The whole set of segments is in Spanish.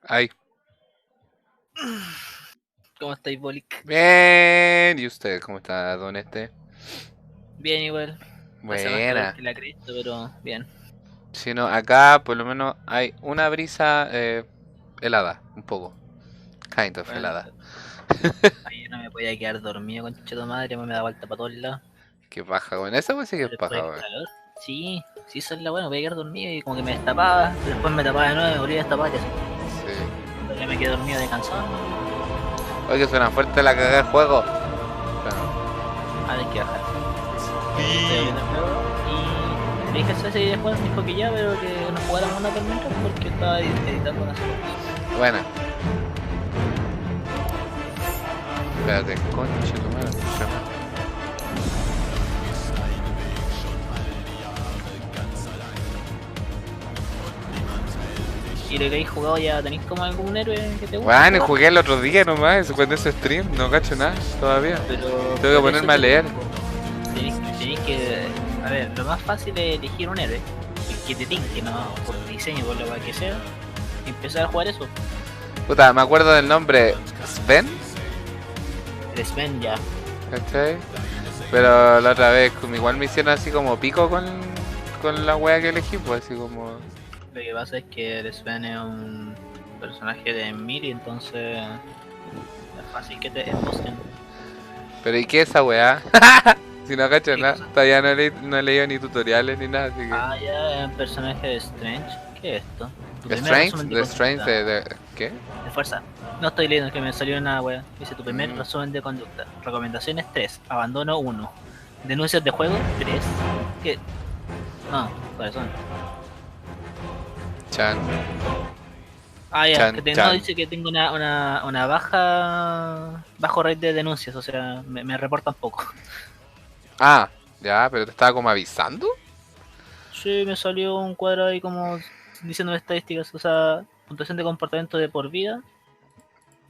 Ay. ¿Cómo estáis, Bolic? Bien. ¿Y usted cómo está, don Bien, igual. Hace más calor Buena. que la Cristo, pero bien. Si no, acá por lo menos hay una brisa helada, un poco. Kind of Bueno, helada. ayer no me podía quedar dormido, concha tu madre, me da vuelta para todos lados. Qué paja, weón. Esa weón sí que es Después paja, del weón. calor. Sí, eso es la buena, me podía quedar dormido y como que me destapaba, después me tapaba de nuevo, me volvía a destapar y así. Sí. Pero ya me quedé dormido de cansado. Oye, que suena fuerte la cagada del juego. Bueno. Hay que bajar. Estoy abriendo el juego y le dije a ese juego, me dijo que ya, pero que no jugáramos una por mientras porque estaba editando unas cosas. Buena. Espérate, concha tu madre, funciona. Y lo que habéis jugado ya tenéis como algún héroe que te guste. Bueno, jugar? jugué el otro día nomás, eso fue de ese stream, no cacho nada todavía. Pero Tengo que ponerme a leer. Tenéis que. A ver, lo más fácil es elegir un héroe que te tinque, ¿no? Por diseño, por lo que sea. Y empezar a jugar eso. Puta, me acuerdo del nombre Sven, El Sven ya. ¿cachai? Pero la otra vez como igual me hicieron así como pico con la wea que elegí, pues así como... Lo que pasa es que el Sven es un personaje de Miri, entonces es fácil que te busquen. Pero ¿y qué es esa wea? Si no cacho ¿Qué nada, cosa? todavía no he leído ni tutoriales ni nada, así que... Ah, ya, es un personaje de Strange. ¿Qué es esto? Tu ¿The primer resumen de Strange conducta. de qué? De fuerza. No estoy leyendo, es que me salió una wea. Dice tu primer Mm. resumen de conducta. Recomendaciones 3. Abandono 1. Denuncias de juego 3. ¿Qué? No, corazón. Chan. Ah, ya, Chan, que no, chan. dice que tengo una bajo rate de denuncias, o sea, me reportan poco. Ah, ya, pero te estaba como avisando. Sí, me salió un cuadro ahí como diciendo estadísticas, o sea, puntuación de comportamiento de por vida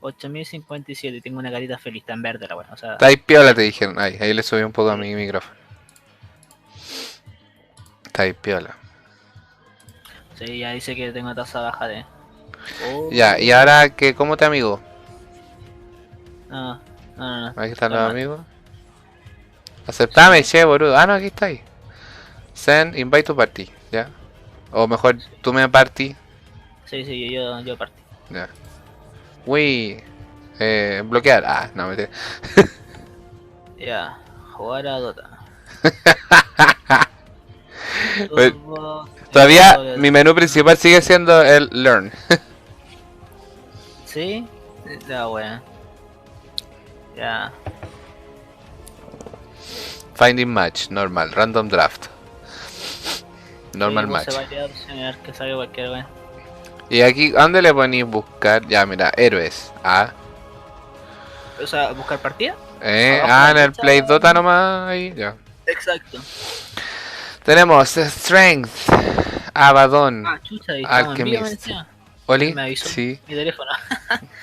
8057 y tengo una carita feliz, está en verde la wea, o sea, Está ahí piola, te dijeron. Ahí le subí un poco a mi micrófono. Está ahí piola. sí, ya dice que tengo tasa baja de... Oh, Ya, y ahora que, ¿cómo te amigo? no, Aquí están los normal. amigos. Aceptame, Sí. che, boludo. Ah, no, aquí está ahí. Send invite to party, ya. O mejor, tú me party. Sí, yo partí. Ya. Uy, bloquear. Ah, no, me Ya, jugar a Dota. Todavía mi menú principal sigue siendo el learn. Sí, la wea. Ya. Finding match, normal, random draft. Normal match. Se va a quedar sin ver que salga cualquier wea. Y aquí, ¿a dónde le ponéis buscar? Ya, mira, héroes. Ah. O sea, buscar partida. En el Play Dota nomás. Ahí, ya. Exacto. Tenemos Strength, Abaddon, Ah, chucha, y estamos en vivo, me Alchemist. decía. Oli, Me avisó sí, mi teléfono.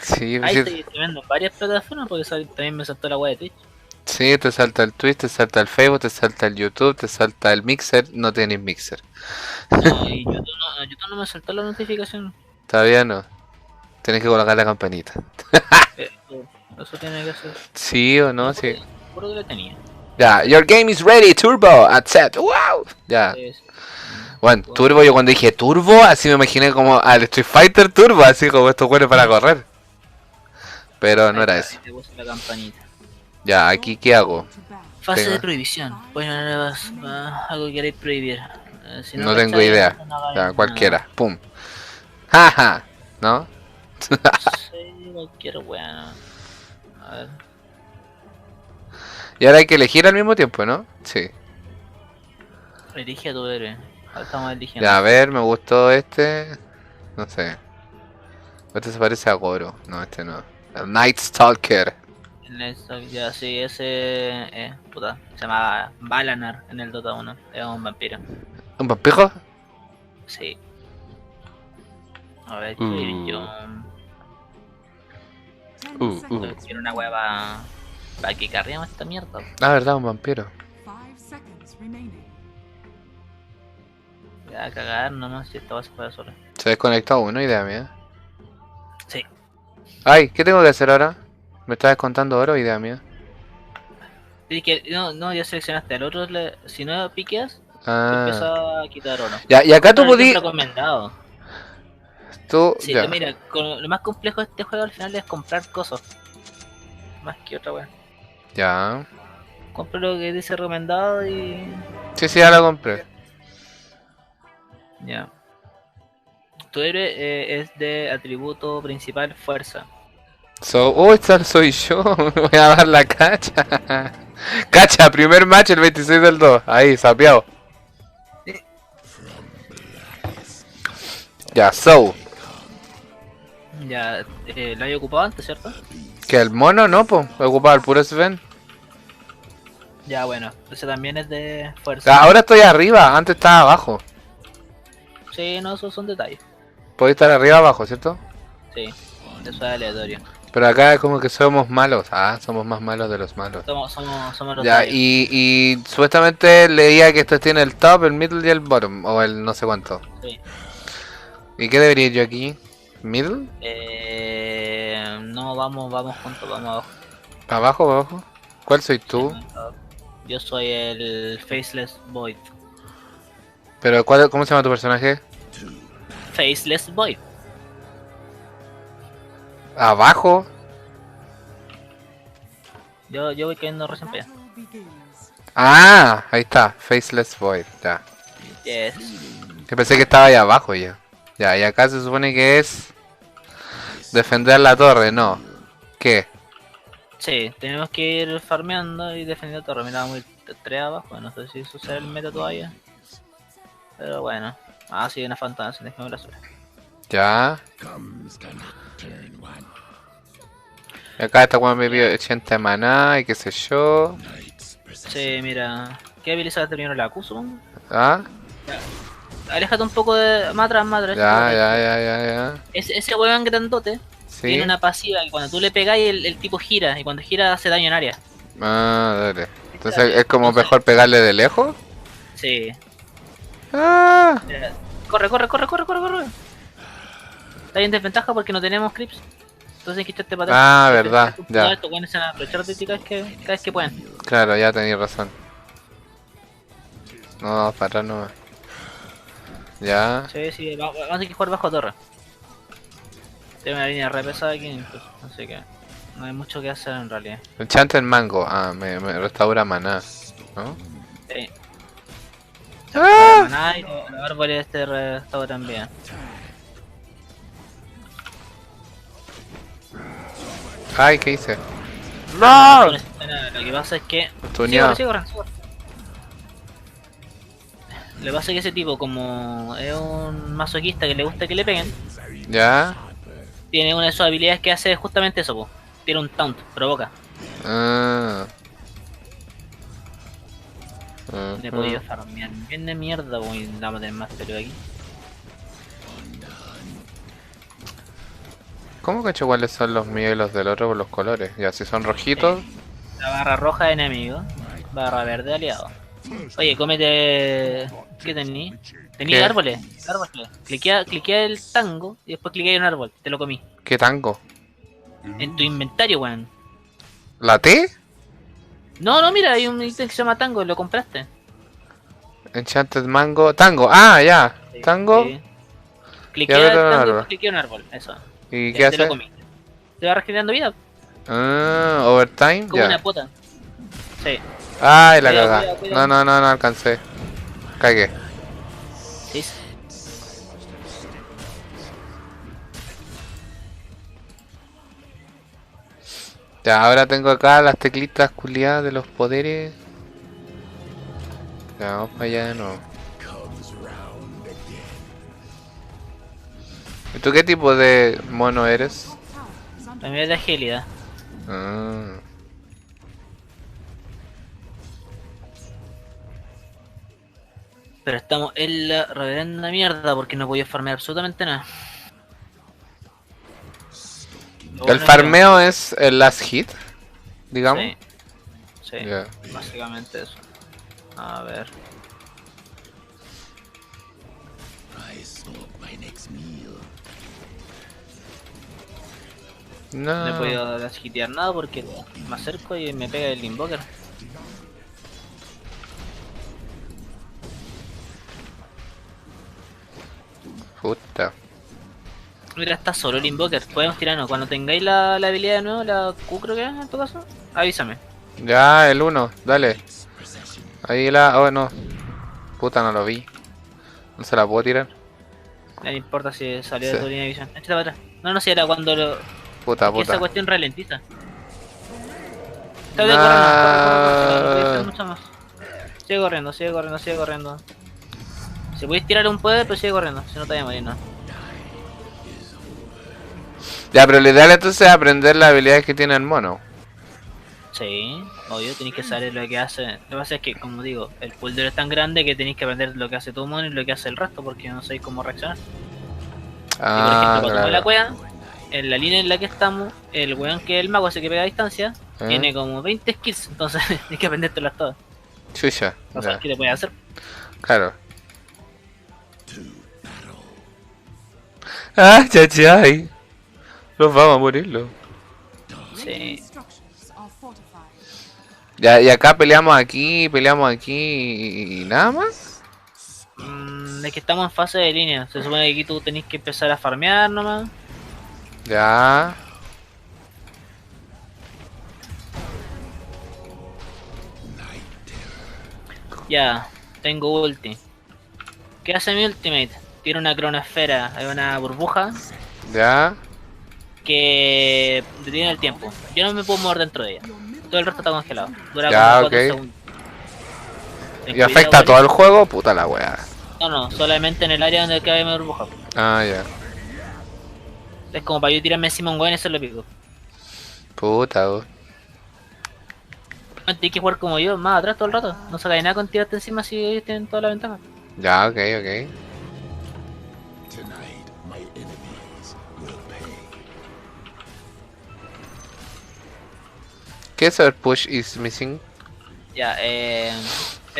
sí, Ahí sí, estoy escribiendo en varias plataformas porque también me saltó la wea de Twitch. sí, te salta el Twitch, te salta el Facebook, te salta el YouTube, te salta el Mixer, no tienes Mixer. No, y YouTube no me saltó la notificación. Todavía no, tienes que colocar la campanita. Eso eso tiene que ser. Sí o no, sí. Seguro que lo tenía. Ya, your game is ready, turbo, accept. Wow. Ya. Sí, sí. Bueno, turbo, yo cuando dije turbo, así me imaginé como al Street Fighter Turbo, así como estos juegos para correr. Pero no Ahí era está, eso. ahí te puse la campanita. Ya, aquí, ¿qué hago? Fase Tengo- de prohibición. Pues algo que queréis prohibir. Si No tengo cacháis, idea. no hagáis Ya, nada. cualquiera. Pum. Jaja. ¿No? Sí, cualquier weá. A ver. Y ahora hay que elegir al mismo tiempo, ¿no? Sí. Elige a tu héroe. Ahora estamos eligiendo. Ya, a ver, me gustó este. No sé. Este se parece a Goro. No, este no. El Night Stalker. Ya, sí, ese. Puta. Se llama Balanar en el Dota 1. Es un vampiro. ¿Un vampiro? Sí. A ver, ¿qué yo? Quiero una weá para que carguemos esta mierda. Ah, verdad, un vampiro. Ya a cagar nomás si esta se juega sola. Se desconectó uno, idea mía. Sí. Ay, ¿qué tengo que hacer ahora? Me está descontando oro, idea mía. Sí, que no, ya seleccionaste al otro, si no piqueas, te Ah. empieza a quitar oro. Ya, y acá tú Pero podí. es recomendado. Tú, Sí, ya. mira, lo más complejo de este juego al final es comprar cosas. Más que otra wea. Ya. Compra lo que dice recomendado y. Sí, sí, ya lo compré. Ya. Tu héroe es de atributo principal fuerza. Oh, esta soy yo. Me voy a dar la cacha. Cacha, primer match el 26 del 2. Ahí, sapeado. Ya, so. Ya, lo había ocupado antes, ¿cierto? Que el mono no, po. Ocupaba el puro Sven. Ya, bueno, ese también es de fuerza. Ahora estoy arriba, antes estaba abajo. Sí, no, esos son detalles. Podéis estar arriba abajo, ¿cierto? Sí, eso es aleatorio. Pero acá es como que somos malos. Ah, somos más malos de los malos. Somos los Ya, detalles. y supuestamente leía que esto tiene el top, el middle y el bottom. O el no sé cuánto. Sí. ¿Y qué debería ir yo aquí? ¿Middle? No, vamos juntos, vamos abajo. ¿Abajo, abajo? ¿Cuál soy tú? Yo soy el Faceless Void. ¿Pero cómo se llama tu personaje? Faceless Void. ¿Abajo? Yo voy cayendo recién para allá. Ah, ahí está, Faceless Void, ya. Yes. Yo pensé que estaba ahí abajo ya. Ya, y acá se supone que es defender la torre, no. ¿Qué? Sí, tenemos que ir farmeando y defendiendo torre. Mira, vamos a ir 3 abajo, no sé si eso será el meta todavía. Pero bueno. Ah, sí, una fantasía, déjame la suerte. Ya. Y acá está cuando me pide 80 de maná y qué sé yo. Sí, mira. ¿Qué habilidad primero la acuso? ¿Ah? Aléjate un poco de más atrás, más atrás. Ya. Ese weón grandote Sí. tiene una pasiva que cuando tú le pegáis el tipo gira y cuando gira hace daño en área. Ah, dale. Entonces es como mejor pegarle de lejos. Sí. Ah. Mira, corre. Está en desventaja porque no tenemos creeps. Entonces hay que echarte para atrás. Ah, verdad, ya. Estos weones se van a aprovechar de ti cada vez que puedan. Claro, ya tenías razón. No, para atrás no. Ya. Sí, vamos a tener que jugar bajo torre. Tengo una línea re pesada aquí incluso, así que no hay mucho que hacer en realidad. Enchanted Mango. Ah, me restaura maná. ¿No? Sí. ¡Ah! Maná y los árboles este restauran bien. Ay, ¿qué hice? ¡No! Lo que pasa es que... Tuneado. Sí, corre. Lo que pasa es que ese tipo, como es un masoquista que le gusta que le peguen, Ya. tiene una de sus habilidades que hace justamente eso, po. Tiene un taunt, provoca. Ah. Le he podido farmear bien de mierda, voy a meter más pero aquí. ¿Cómo cacho cuáles son los míos y los del otro por los colores? Ya, si son rojitos. La barra roja de enemigo, barra verde aliado. Oye, cómete... ¿Qué tení? Tení ¿Qué? árboles. Cliquea el tango y después cliquea en un árbol, te lo comí. ¿Qué tango? En tu inventario, weón. ¿La T? No, no, mira, hay un ítem que se llama Tango, lo compraste. Enchanted Mango. Tango. Ah, ya. Sí, Tango. sí. Y ahora Cliquea tengo el un tango y árbol. cliquea un árbol, eso. ¿Y Y qué ahí te lo hace? comiste. Te va regenerando vida, Ah, overtime, como una ya. puta. Sí. Ay, la Cuidado, cagá. cuidado, No, cuidado. no, no, no alcancé. Cagué. Sí. Ya, ahora tengo acá las teclitas culiadas de los poderes. Ya, vamos para allá de nuevo. ¿Y tú qué tipo de mono eres? También es de agilidad. Ah. Pero estamos en la reverenda mierda porque no podía farmear absolutamente nada. Lo El bueno es que farmeo es el last hit, digamos. sí, sí, Ya. básicamente eso. A ver. No he No. podido hitear nada porque me acerco y me pega el invoker. Puta. Mira, está solo el invoker. Podemos tirarnos. Cuando tengáis la habilidad de nuevo, la Q creo que es en tu caso, avísame. Ya, el uno, dale. Ahí la... Oh, no. Puta, no lo vi. No se la puedo tirar. No importa si salió Sí. de tu línea de visión. Échate para atrás. No, no, si era cuando lo. Puta, Que esa puta. cuestión ralentiza. Está de corriendo, corre, no podía hacer No. mucho más. Sigue corriendo, sigue corriendo, sigue corriendo. Si podéis tirar un poder, pero sigue corriendo, si no te voy a morir, no. Ya, pero lo ideal entonces es aprender las habilidades que tiene el mono. Sí, obvio, tenéis que saber lo que hace. Lo que pasa es que, como digo, el pool es tan grande que tenéis que aprender lo que hace tu mono y lo que hace el resto porque no sabéis cómo reaccionar. Y por ejemplo, Ah, cuando estamos en la claro. cueva, en la línea en la que estamos, el weón que es el mago, ese que pega a distancia, ¿Eh? tiene como 20 skills, entonces tienes que aprendértelas todas. Chucha. No sabes Ya. qué te puede hacer. Claro. Ah, chachai. Nos vamos a morirlo. Sí. Ya, y acá peleamos aquí y nada más. Es que estamos en fase de línea. Se supone que aquí tú tenés que empezar a farmear nomás. Ya. Ya, tengo ulti. ¿Qué hace mi ultimate? Tiene una cronosfera, hay una burbuja Ya. que detiene el tiempo. Yo no me puedo mover dentro de ella. Todo el resto está congelado. Dura Ya, como 4 ok. segundos. Ten ¿Y cuidado, afecta a ¿vale? todo el juego? Puta la wea. No, no, solamente en el área donde cae mi burbuja. Ah, ya. Es como para yo tirarme encima a un weón y hacerlo pico. Puta, oh. Tienes que jugar como yo, más atrás todo el rato. No sacáis nada con tirarte encima si ellos tienen toda la ventaja. Ya, ok, ok. ¿Qué es el push is missing? Ya, el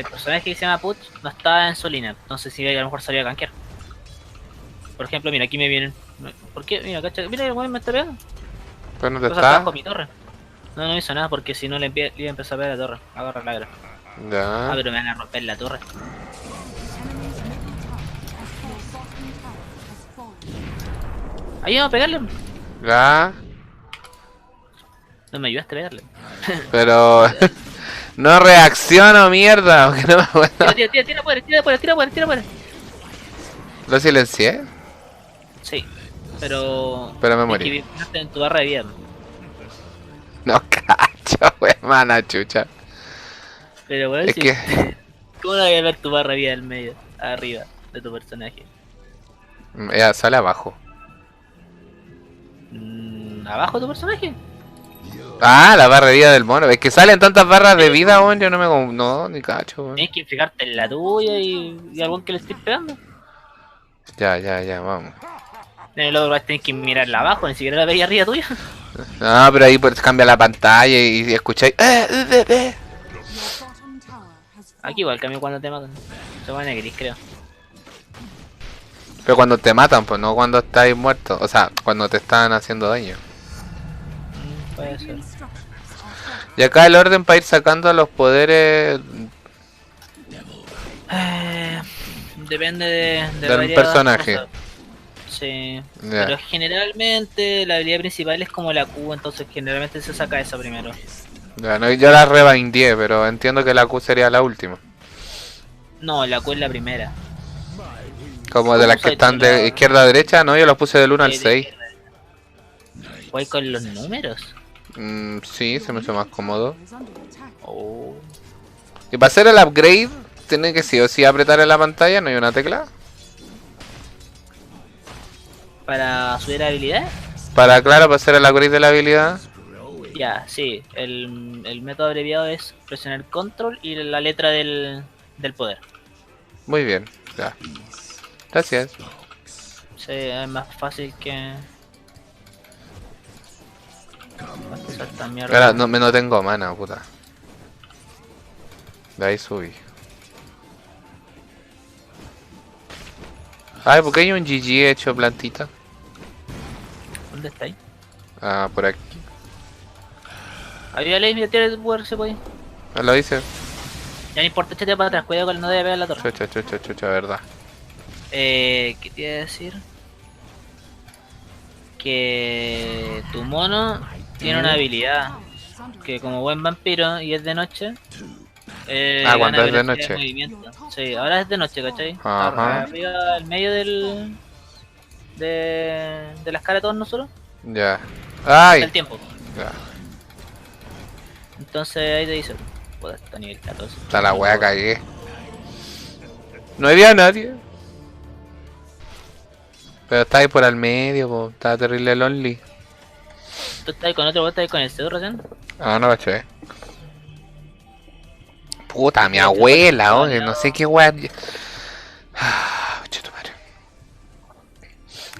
personaje que se llama Putz no está en su línea, entonces si a lo mejor salía a gankear. Por ejemplo, mira, aquí me vienen. ¿Por qué? Mira, cacha, mira, el weón me está pegando. Pues no te O sea, está está. bajo mi torre. No, no hizo nada porque si no le iba a empezar a pegar la torre. Agarra la gra. Ah, Ya. pero me van a romper la torre. Ahí vamos a pegarle. Ya. No me ayudaste a pegarle. Pero. No reacciono, mierda. Aunque no me acuerdo. Tira poder, tira poder, tira poder, tira poder. Lo silencié, Sí, pero. pero me tienes morí. que fijarte en tu barra de vida. No cacho, wey, mana chucha. Pero bueno, Es sí. que. ¿Cómo no voy a ver tu barra de vida del medio? Arriba de tu personaje. Ya, sale abajo. ¿Abajo de tu personaje? Ah, la barra de vida del mono. Es que salen tantas barras de vida, weón. Yo no me. No, ni cacho, weón. Tienes que fijarte en la tuya y algún que le estés pegando. Ya, ya, ya, vamos. En el otro vas a tener que mirarla abajo, ni siquiera la veía arriba tuya. No, pero ahí pues cambia la pantalla y escucháis. Aquí igual cambio cuando te matan. Se pone gris, creo. Pero cuando te matan, pues no cuando estáis muertos. O sea, cuando te están haciendo daño. Puede ser. Y acá el orden para ir sacando los poderes Depende de del varias personaje. cosas. Sí, Ya. pero generalmente la habilidad principal es como la Q, entonces generalmente se saca esa primero. Ya, no, yo la rebindé, pero entiendo que la Q sería la última. No, la Q es la primera. Como de ¿Cómo las que usas tú están de la izquierda a derecha, no, yo los puse del 1 al de 6. izquierda? ¿Voy con los números? Sí, se me hizo más cómodo. Oh. Y para hacer el upgrade, tiene que sí o sí apretar en la pantalla, no hay una tecla. ¿Para subir habilidades? Para, claro, para hacer el upgrade de la habilidad. Ya, sí. El método abreviado es presionar control y la letra del poder. Muy bien, ya. Gracias. Sí, es más fácil que... más que esta Ahora mierda. no tengo mana, puta. De ahí subí. Ay, ¿por qué hay un GG hecho plantita? ¿Dónde está ahí? Ah, por aquí. Había ley, mira, tiene el poder, se puede. Ah, lo dice. Ya no importa, échate para atrás, cuidado con no debe pegar la torre. Chucha, verdad. ¿Qué te iba a decir? Que tu mono tiene una habilidad que como buen vampiro y es de noche, Cuando gana es de velocidad de noche. movimiento. Sí, ahora es de noche, ¿cachai? Ajá. Arriba, al medio de la escala de todos nosotros, Ya. está el ¡Ay! tiempo. Ya. Entonces ahí te dice, puta, está a nivel 14. Está la wea, cagué. No había nadie. Pero está ahí por al medio, po. Está terrible lonely. ¿Tú estás ahí con otro, vos estás ahí con el Zeus recién? Ah, no caché. Puta, mi Mira, te abuela, lo oye, no sé qué wea. Che, tu madre.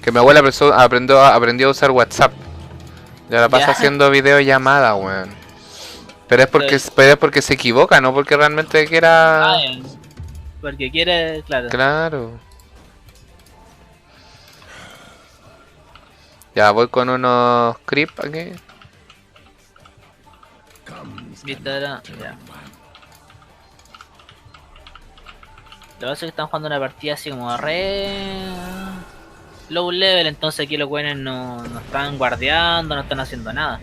Que mi abuela aprendió a usar WhatsApp. Ya la pasa Ya, haciendo videollamada, weón. Pero es porque se equivoca, no porque realmente quiera. ya, porque quiere, claro. Claro. Ya voy con unos creep aquí. Viste ahora, ya. Lo que pasa es que están jugando una partida así como re low level, entonces aquí los buenos no están guardeando, no están haciendo nada.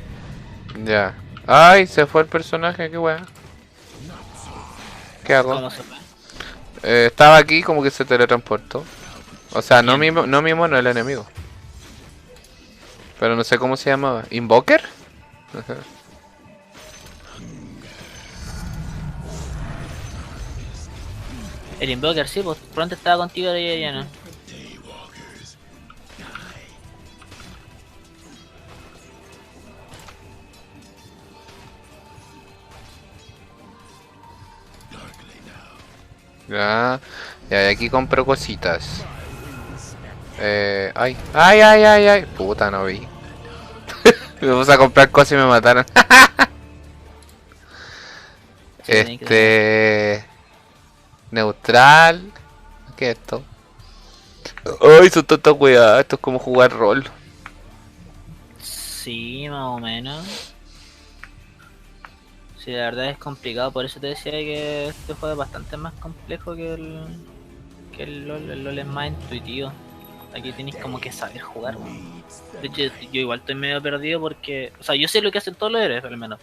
Ya. Ay, se fue el personaje, qué wea. ¿Qué hago? ¿Cómo se fue? Estaba aquí como que se teletransportó. O sea, no ¿Quién? no mi mono, el enemigo. Pero no sé cómo se llamaba. ¿Invoker? El Invoker, sí, pues pronto estaba contigo y ya no. Ya. Ya, y aquí compro cositas. Ay. Puta, no vi. Me puse a comprar cosas y me mataron. Sí, tenés que tener. Neutral. ¿Qué es esto? Ay, son tantas weas. Esto es como jugar rol. Sí, más o menos. Sí, la verdad es complicado, por eso te decía que este juego es bastante más complejo que el LoL. El LoL es más intuitivo. Aquí tenéis como que saber jugar. De hecho, yo igual estoy medio perdido porque... O sea, yo sé lo que hacen todos los héroes, al menos.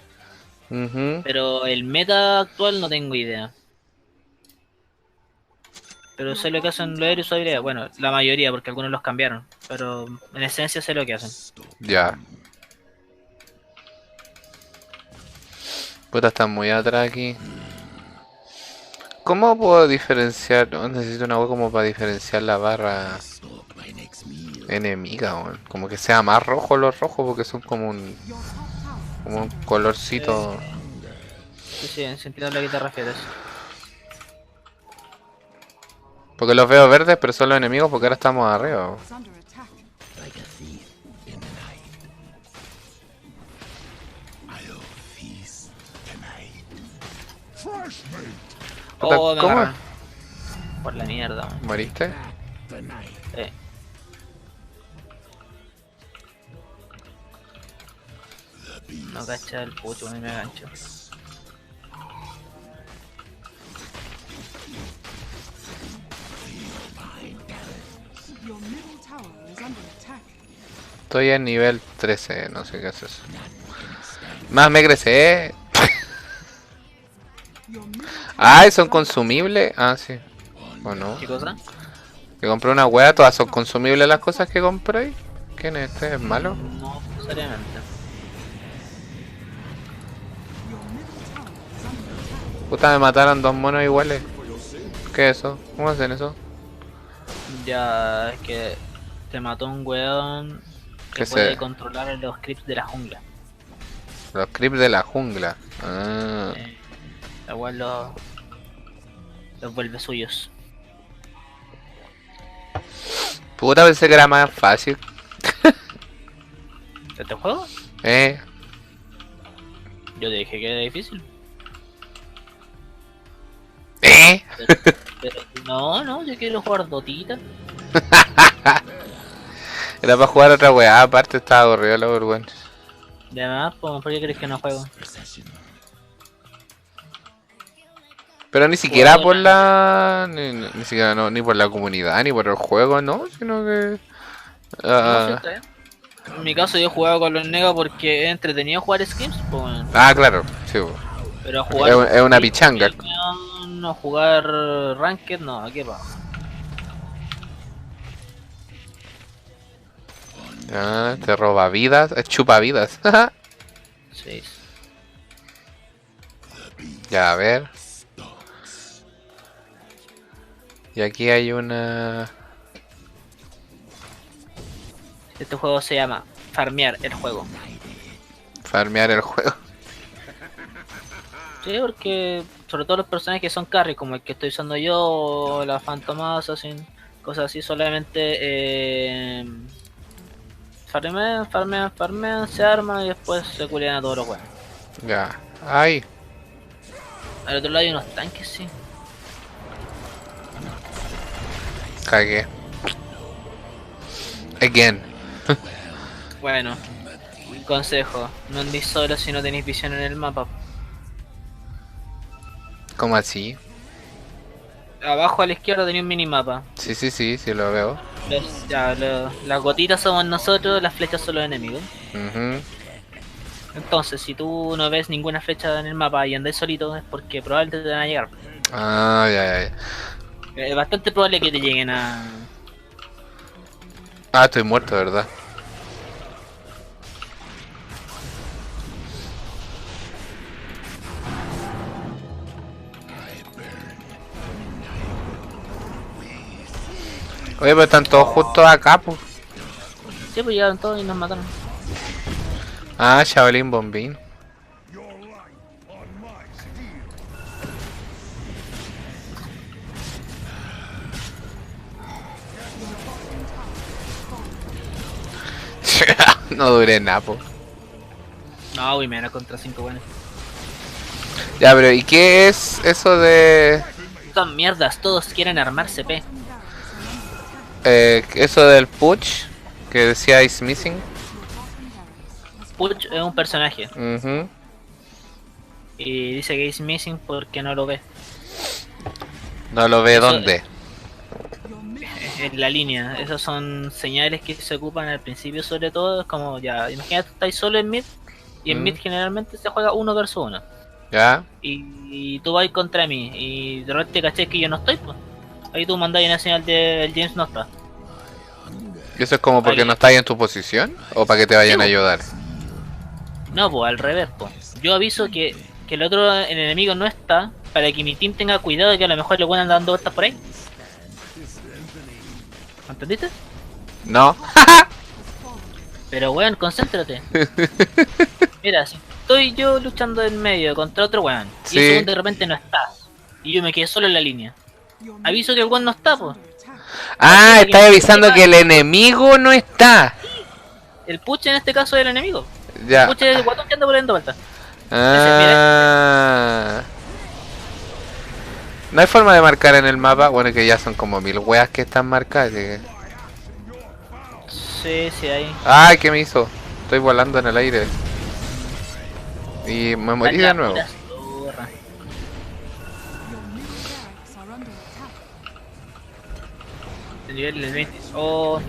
Ujú. Pero el meta actual no tengo idea. Pero sé lo que hacen los héroes y su habilidad. Bueno, la mayoría, porque algunos los cambiaron. Pero en esencia sé lo que hacen. Ya. Puta, están muy atrás aquí. ¿Cómo puedo diferenciar? No, necesito una web como para diferenciar la barra enemiga, weón. Como que sea más rojo los rojos porque son como un colorcito. Sí, sí, en sentido a lo que te refieres. Porque los veo verdes, pero son los enemigos porque ahora estamos arriba, weón. Puta, Oh, me ¿cómo? agarraron. Por la mierda, man. ¿Moriste? Eh, No cacha el pucho, me gancho. Your middle tower is under attack. Estoy en nivel 13, no sé qué es eso. Más me crece. Your middle Ah, ¿son consumibles? Ah, sí. ¿O no? ¿Qué cosa? Que compré una wea, todas son consumibles las cosas que compré. ¿Quién es este? ¿Es malo? No necesariamente. your middle tower is under attack. Puta, me mataron dos monos iguales. ¿Qué es eso? ¿Cómo hacen eso? Ya es que te mató un weón que ¿Qué puede se- controlar los creeps de la jungla. Los creeps de la jungla. Ah. La cual los vuelve suyos. Puta, pensé que era más fácil. ¿Este juego? Eh. Yo te dije que era difícil. Eh. Pero no, yo quiero jugar Dotita. Era para jugar otra weá, aparte estaba aburrido la Overwatch. Y además, ¿por qué crees que no juego? Pero ni siquiera Jugador, por la. Ni siquiera no, ni por la comunidad, ni por el juego, no, sino que. No, sí, Ah, está bien. En mi caso yo jugaba con los negas porque es entretenido jugar skins, pues, bueno. claro, sí. Po. Pero jugar Es una pichanga. no jugar ranked, no, ¿qué pasa? Ah, te roba vidas, chupa vidas. Sí. Ya, a ver. Y aquí hay una. Este juego se llama Farmear el juego. Farmear el juego. Sí, porque sobre todo los personajes que son carry, como el que estoy usando yo, o la Phantom Assassin, cosas así, solamente farmean, se arman y después se culian a todos los buenos. Ya. Ay. Al otro lado hay unos tanques, sí. Cagué. Again. Bueno, consejo, no andéis solos si no tenéis visión en el mapa. ¿Cómo así? Abajo a la izquierda tenía un minimapa. Sí, sí, sí, sí lo veo. Las gotitas somos nosotros, las flechas son los enemigos. Ujú. Entonces, si tú no ves ninguna flecha en el mapa y andáis solito, es porque probablemente te van a llegar. Ah, ya, ya, ya. Es bastante probable que te lleguen a... Ah, estoy muerto, ¿verdad? Oye, pero están todos justos acá, pues. Sí, pues llegaron todos y nos mataron. Ah, Shaolin Bombín. No duré nada, po. No, uy, me van a contra 5 buenos. Ya, pero ¿y qué es eso de... Son mierdas, todos quieren armarse, P. eso del Push que decía is missing? Puch es un personaje Mhm. y dice que es missing porque no lo ve. No lo ve Eso- dónde. En la línea, esas son señales que se ocupan al principio, sobre todo. Es como, ya, imagínate, estáis solo en mid y en mid generalmente se juega 1 versus 1. ¿Ya? Y tú vas contra mí y de repente caché que yo no estoy, pues. Ahí tú mandáis una señal de el James no está. ¿Y eso es como porque Vale. no estás en tu posición? ¿O para que te vayan a Sí, ayudar? No, pues al revés, pues. Yo aviso que el otro el enemigo no está para que mi team tenga cuidado de que a lo mejor le puedan dando vueltas por ahí. ¿Entendiste? No. Pero weón, concéntrate. Mira, si estoy yo luchando en medio contra otro weón Sí. y ese weón de repente no está y yo me quedé solo en la línea, aviso que el weón no está, pues. Ah, estás avisando que el enemigo no está. El puche en este caso es el enemigo. El Ya. puche es el guatón que anda por ahí dando vueltas. Ah. No hay forma de marcar en el mapa. Bueno, que ya son como 1000 weas que están marcadas. Así que... Sí, sí, ahí. Ay, ¿qué me hizo? Estoy volando en el aire. Y me morí de nuevo. Your middle barracks are under attack. El nivel del 20. Oh,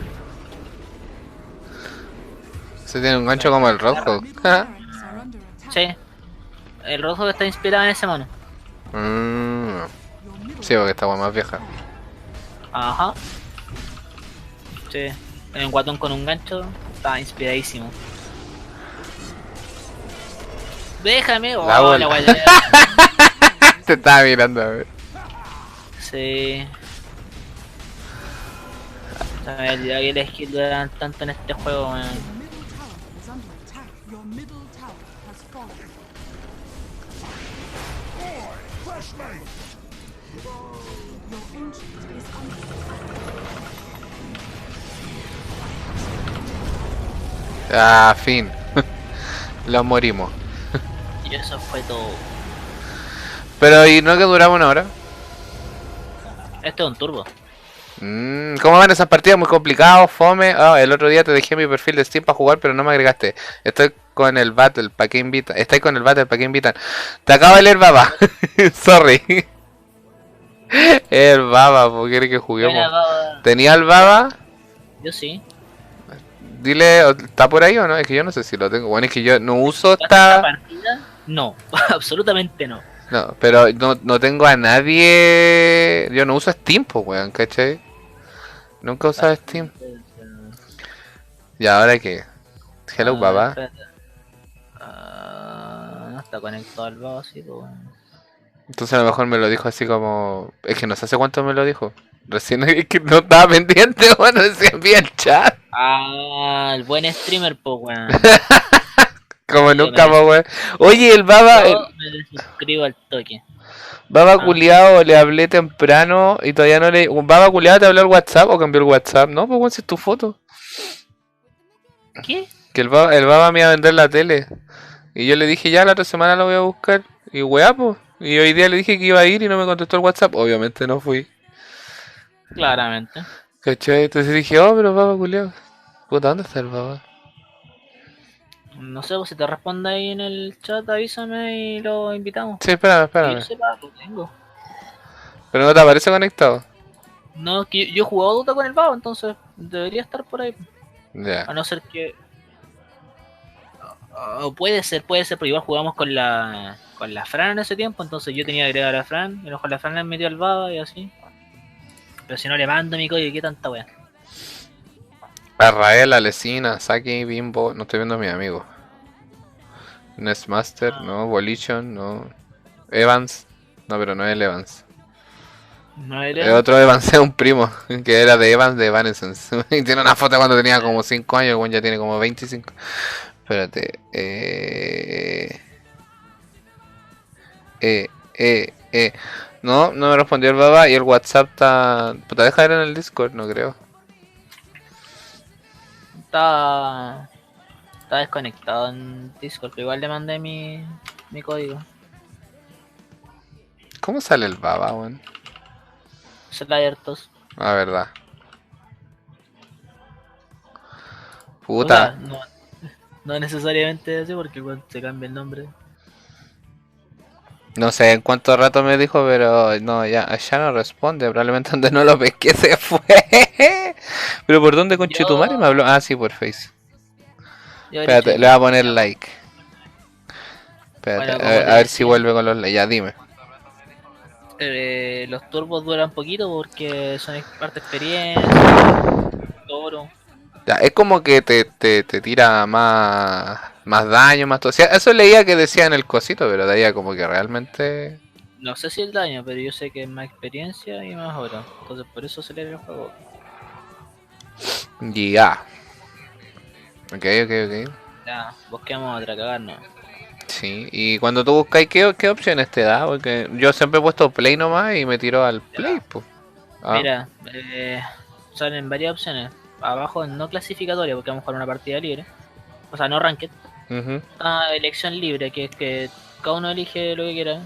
Se tiene un gancho como el rojo. Middle barracks are under attack. sí. El rojo está inspirado en ese mono. Mm, Your middle sí, porque esta weá más vieja. Ajá. Sí. En un guatón con un gancho. Está inspiradísimo. Déjame. Oh, La bola. la guayaba. Te estaba mirando a ver. Sí. Se me había olvidado que las skills duran tanto en este juego, weón. Your middle tower is under attack. Your middle tower has fallen. Your ancient is under attack. Ah, fin. Los morimos. Y eso fue todo. Pero, ¿y no que duraba una hora? Esto es un turbo. ¿Cómo van esas partidas? Muy complicados, fome. Ah, el otro día te dejé mi perfil de Steam para jugar, pero no me agregaste. Estoy con el Battle, ¿para qué invitan? Estoy con el Battle, ¿para qué invitan? Te acabo de leer, baba. Sorry. El baba, ¿por qué quiere que juguemos? Buena, baba. ¿Tenía el baba? Yo sí. Dile, ¿está por ahí o no? Es que yo no sé si lo tengo. Bueno, es que yo no uso ¿Esta esta... partida? No, absolutamente no. No, pero no tengo a nadie... Yo no uso Steam, pues, weón, ¿cachai? Nunca he usado Steam. ¿Y ahora qué? Hello, baba. Espérate. No está conectado al baba, sí, pues. Entonces a lo mejor me lo dijo así como... Es que no sé hace cuánto me lo dijo. Recién es que no estaba pendiente, bueno, recién vi el chat. Ah, el buen streamer, pues, weón. Como Sí, nunca, me- pues, weón. Oye, el baba... Yo me desuscribo al toque. Baba culiao, le hablé temprano y todavía no le... Baba culiao, ¿te habló el WhatsApp o cambió el WhatsApp? No, pues, weón, si es tu foto. ¿Qué? Que el baba me iba a vender la tele. Y yo le dije, ya, la otra semana lo voy a buscar. Y weá, pues. Y hoy día le dije que iba a ir y no me contestó el WhatsApp. Obviamente no fui. Claramente. ¿Cachai? Entonces dije, oh, pero baba culiao. Puta, ¿dónde está el baba? No sé, pues si te responde ahí en el chat, avísame y lo invitamos. Sí, espérame, Que yo espérame. sepa, lo tengo. Pero no te aparece conectado. No, es que yo he jugado Dota con el babo, entonces debería estar por ahí. Ya. A no ser que. O puede ser, pero igual jugamos con la Fran en ese tiempo, entonces yo tenía que agregar a la Fran, y luego con la Fran le metió al baba y así. Pero si no le mando mi código, ¿qué tanta wea? Arrael, Alesina, Saki, Bimbo. No estoy viendo a mis amigos. Nestmaster, no. Volition, no. Evans. No, pero no es el Evans. No El era. otro Evans es un primo, que era de Evans de Evanescence. Y tiene una foto cuando tenía como 5 años, cuando ya tiene como 25. Espérate. No, no me respondió el baba y el WhatsApp está... Puta, deja ver en el Discord, no creo. Está desconectado en Discord, pero igual le mandé mi código. ¿Cómo sale el baba, weón? Slayertos. Ah, verdad. O sea, Puta. no necesariamente así porque igual se cambia el nombre. No sé en cuánto rato me dijo, pero no, ya no responde. Probablemente donde no lo pesqué se fue. ¿Pero por dónde con Chetumare me habló? Ah, sí, por Face. Yo Espérate, le voy a poner like. Espérate, Bueno, como a te ver si decía. vuelve con los likes. Ya, dime. Los turbos duran poquito porque son parte experiencia, oro. Ya, es como que te tira más daño, más todo. O sea, eso leía que decía en el cosito, pero de ahí a como que realmente... No sé si el daño, pero yo sé que es más experiencia y más oro. Entonces por eso acelera el juego. Ya. Ok. Ya, busquemos otra cagarnos. Sí, y cuando tú buscáis, ¿qué opciones te da? Porque yo siempre he puesto play nomás y me tiro al play, pues. Ah, Mira, salen varias opciones. Abajo en no clasificatoria, porque vamos a jugar una partida libre. O sea, no ranked. ujú. Está elección libre, que es que cada uno elige lo que quiera.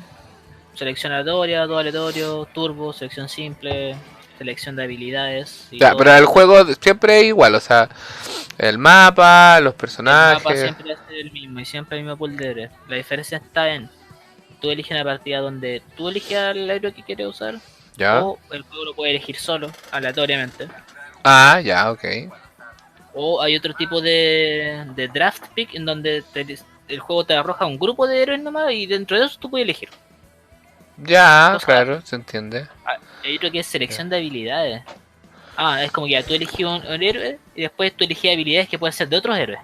Selección aleatoria, todo aleatorio, turbo, selección simple, selección de habilidades. Y Ya, todo. pero el juego siempre es igual, o sea, El mapa, los El mapa personajes. siempre es el mismo y siempre el mismo pool de héroes. La diferencia está en tú eliges una partida donde tú eliges al héroe que quieres usar Ya. o el juego lo puede elegir solo, aleatoriamente. Ah, ya, ok. O hay otro tipo de draft pick en donde el juego te arroja un grupo de héroes nomás y dentro de eso tú puedes elegir. Ya, Entonces, claro, se entiende. hay otro que es selección de habilidades. Ah, es como que ya tú elegís un héroe y después tú elegís habilidades que pueden ser de otros héroes.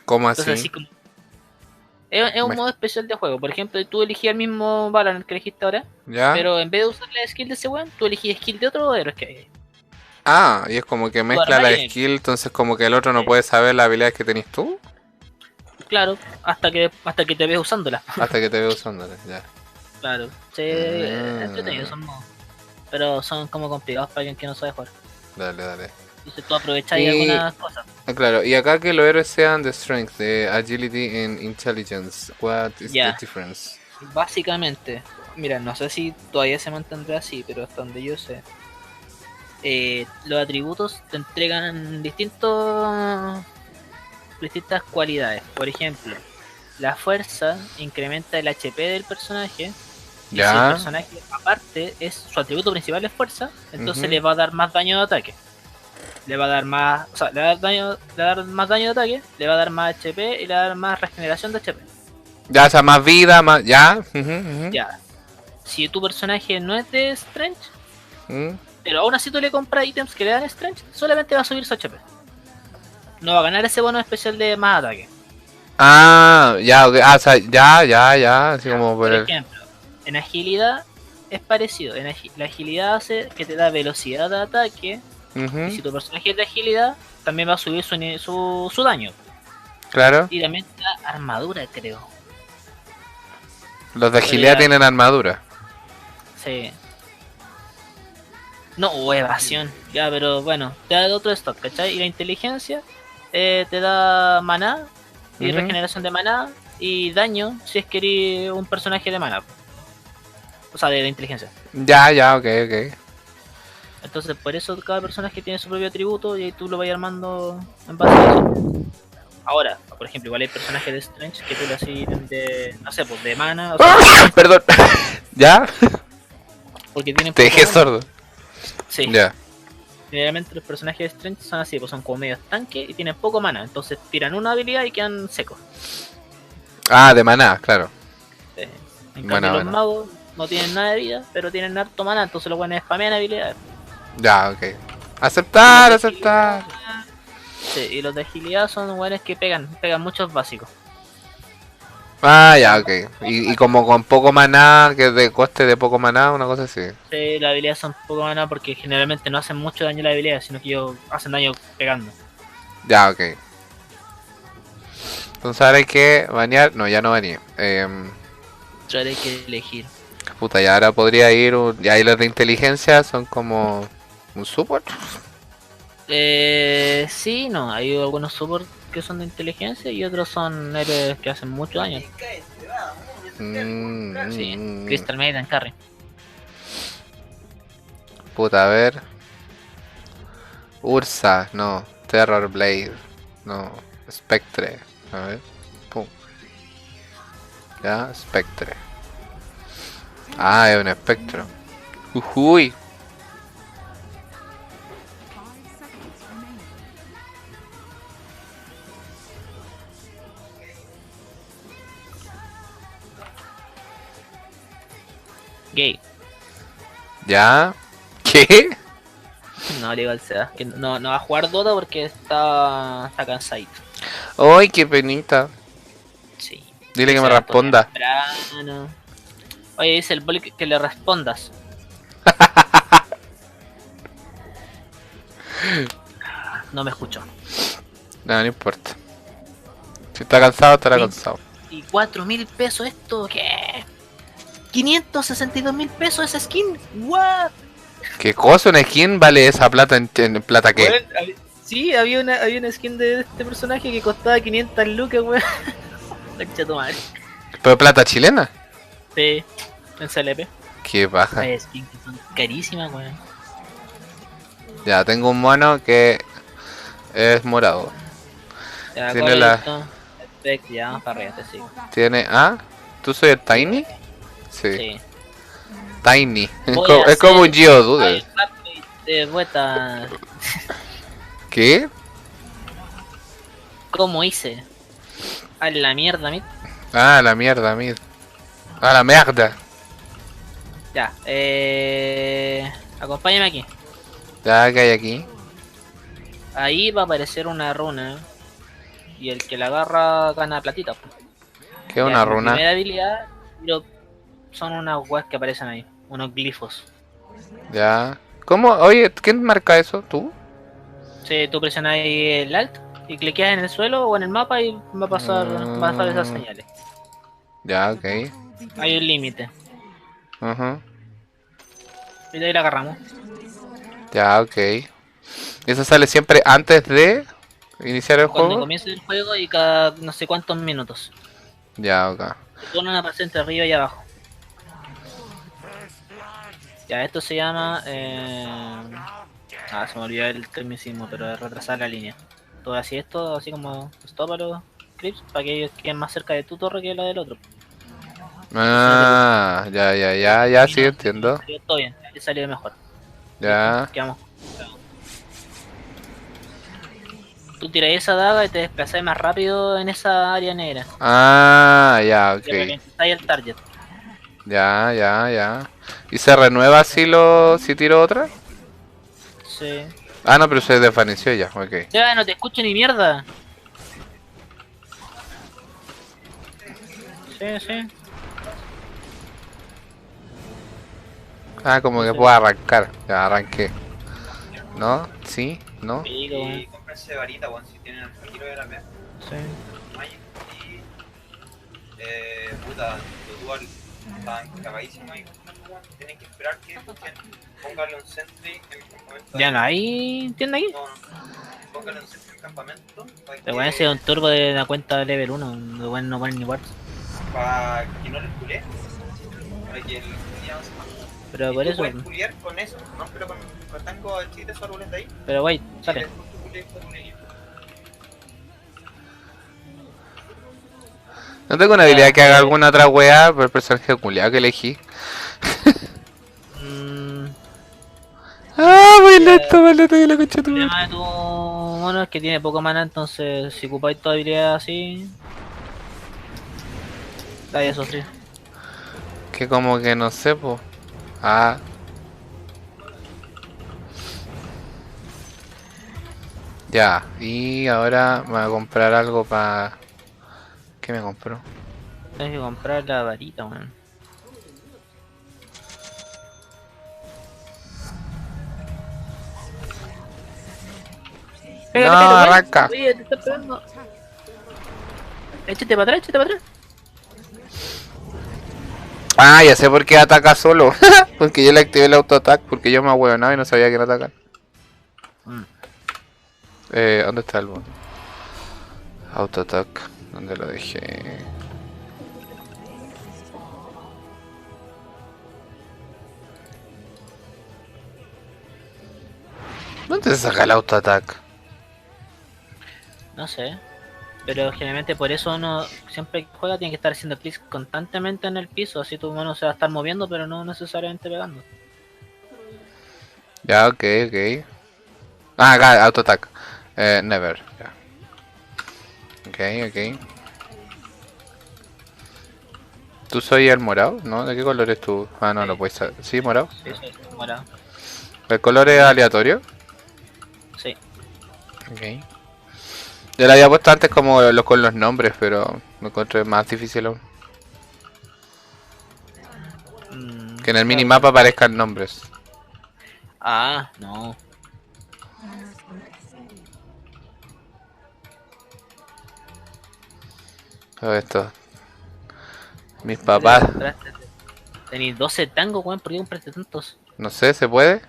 ¿Cómo Entonces así? así como... Es un Me- modo especial de juego. Por ejemplo, tú elegías el mismo Valorant que elegiste ahora, ¿Ya? pero en vez de usar la skill de ese weón, tú elegís skill de otros héroes que hay. Ah, y es como que Tú mezcla armas la y en- skill, entonces como que el otro no Sí. puede saber las habilidades que tenés tú Claro, hasta que te ves usándola. hasta que te ve usándolas, ya. Claro, sí, entretenidos son modos. Pero son como complicados para alguien que no sabe jugar. Dale, dale. Entonces tú aprovechas Y- algunas cosas. Ah, claro, y acá que los héroes sean de strength, de agility and intelligence, what is Ya. the difference? Básicamente, mira, no sé si todavía se mantendrá así, pero hasta donde yo sé, los atributos te entregan distintas cualidades. Por ejemplo, la fuerza incrementa el HP del personaje. Y si el Ya, personaje aparte su atributo principal es fuerza, entonces Ujú. le va a dar más daño de ataque. Le va a dar más, o sea, le va a dar más daño de ataque, le va a dar más HP y le va a dar más regeneración de HP. ya, o sea, más vida, más, ya, ujú. Ya. Si tu personaje no es de Strange, Mm. pero aún así tú le compras ítems que le dan Strange, solamente va a subir su HP. No va a ganar ese bono especial de más ataque. Ah, ya, ok, o sea, ya, así como por Por el... ejemplo, en agilidad es parecido. La agilidad hace que te da velocidad de ataque. Ujú, Y si tu personaje es de agilidad, también va a subir su daño. claro, Y también te da armadura, creo. los de Pero agilidad ya, tienen armadura. sí. No, o evasión. Ya, pero bueno, te da otro stock, ¿cachai? Y la inteligencia te da maná y Ujú. regeneración de maná y daño si es que eres un personaje de maná. O sea, de la inteligencia. Ya, ok. Entonces, por eso cada personaje tiene su propio atributo y ahí tú lo vas armando en base a eso. Ahora, por ejemplo, igual hay personajes de Strange que tú le haces de, no sé, pues de mana, o sea, Perdón, ¿ya? porque tienen Te poco dejé mana. sordo. Sí, Ya, generalmente los personajes de Strange son así, pues son como medio tanque y tienen poco mana, entonces tiran una habilidad y quedan secos. ah, de maná, claro. En Buena, cambio, los buena. magos no tienen nada de vida, pero tienen harto mana, entonces los buenos spamean habilidades. Ya, ok. Aceptar. Sí, y los de agilidad son buenos que pegan muchos básicos. Ah, ya, ok. Y como con poco maná, que es de coste de poco maná, una cosa así. Sí, las habilidades son poco mana porque generalmente no hacen mucho daño las habilidades, sino que ellos hacen daño pegando. Ya, ok. Entonces ahora hay que banear. No, ya no baneé. Entonces hay que elegir. Puta, ya ahora podría ir. Ya ahí los de inteligencia son como un support. Sí, no, hay algunos support que son de inteligencia y otros son héroes que hacen mucho daño. Sí, Crystal Maiden Carry. Puta, a ver. Ursa, no. Terror Blade, no. Spectre, a ver. Pum. Ya, Spectre. Ah, es un espectro. Ujuy. 5 seconds remaining. Gay. ¿Ya? ¿Qué? No, legal sea. Que no va a jugar Dota porque está cansadito. ¡Ay, qué penita! Sí. Dile que Se me levantó responda. temprano. Oye, dice el boli que le respondas. No me escucho. No, no importa. Si está cansado, estará Sí. cansado. ¿Y 4.000 pesos esto? ¿Qué? ¿562.000 pesos esa skin? ¿What? ¿Qué cosa? ¿Una skin vale esa plata en plata qué? Weón, sí, había una skin de este personaje que costaba 500 lucas, weón. Concha tu madre. ¿Pero plata chilena? Sí, en CLP. Qué baja. Hay skins que son carísimas, weón. Ya, tengo un mono que Es morado. Ya, Tiene ¿cuál la... es esto? Spec, ya, para arriba, te sigo. Tiene... Ah, ¿tú soy el Tiny? Sí, Sí. Tiny. Voy a Es como un hacer... Geodude. Ay, papi, de vuelta. ¿Qué? ¿Cómo hice? A la mierda, mit. Ah, la mierda, mid. Ah, la mierda. Ya, acompáñame aquí. Ya, que hay aquí. Ahí va a aparecer una runa. Y el que la agarra gana platita, po. ¿Qué es Ya, una como runa? primera habilidad, son unas weas que aparecen ahí. Unos glifos. Ya. ¿Cómo? Oye, ¿quién marca eso? ¿Tú? Si tú presionas ahí el Alt y cliqueas en el suelo o en el mapa y va a pasar esas Mm, señales. ya, ok. Hay un límite. Ajá. Y de ahí la agarramos. Ya, ok. ¿Eso sale siempre antes de iniciar el Cuando juego? comienza el juego y cada no sé cuántos minutos. Ya, ok. Se pone una aparece entre arriba y abajo. Ya, esto se llama... se me olvidó el tecnicismo, pero es retrasar la línea. Todo así esto, así como stop a los clips, para que ellos queden más cerca de tu torre que la del otro. Ah, ya, ya, ya, ya, sí Mira, entiendo. salió todo bien, le salió mejor. ¿Listo? Ya. Quedamos. Tú tiras esa daga y te desplazas más rápido en esa área negra. Ah, ya, Y ok. reventáis el target. Ya, ya, ya. ¿Y se renueva si tiro otra? Sí. Ah, no, pero se desvaneció ya, ok. Ya, no te escucho ni mierda. Sí, sí. Ah, como No que sé. puedo arrancar. Ya, arranqué. ¿No? ¿Sí? ¿No? Pico, Y cómprense varita, weón, si tienen el giro de la mesa. sí. Magic y. Puta, los dual están cagadísimos ahí. Tienen que esperar que póngale un sentry en el campamento. Ya no hay tienda aquí. No, no. Póngale un sentry en el campamento para Le voy a hacer un turbo de la cuenta de level 1. No pueden no ponen ni wards. para que no les culé. Para que el día avance más. Pero Y por tú eso. puedes culiar con eso, ¿no? Pero con tango el chiste de esos árboles de ahí. Pero wait, Y sale. después tú culias con un ello. No tengo una habilidad que haga alguna otra weá por el personaje culiado que elegí. Mm, Ah, muy lento, más lento que la concha de el tu madre. problema de tu mono es que tiene poco mana, entonces si ocupáis tu habilidad así, la vais a sufrir. Que como que no sé, po. Ah. Ya, y ahora me voy a comprar algo para... ¿Qué me compro? Tienes que comprar la varita, weón. No, Pégale, pégale, weón. arranca. Oye, te está pegando. Échate para atrás, échate para atrás. Ah, ya sé por qué ataca solo. Porque yo le activé el auto-attack porque yo me ahueonaba y no sabía que era atacar. Mm. ¿Dónde está el bot? Auto-attack. ¿Dónde lo dejé? ¿Dónde se saca el auto-attack? No sé. Pero generalmente por eso uno siempre que juega tiene que estar haciendo clics constantemente en el piso, así tu mano se va a estar moviendo, pero no necesariamente pegando. Ya, ok, ok. Ah, acá, auto-attack. Never. Ya. Ok, ok. ¿Tú soy el morado? ¿No? ¿De qué color es tú? Ah, no, lo puedes saber. ¿Sí, morado? Sí, sí, morado. ¿El color es aleatorio? Sí. Ok. Yo la había puesto antes como con los nombres, pero me encontré más difícil aún. Que en el minimapa aparezcan nombres. Ah, no. Todo esto. Mis papás. Tenéis 12 tangos, weón, ¿por qué compraste tantos? No sé, ¿se puede?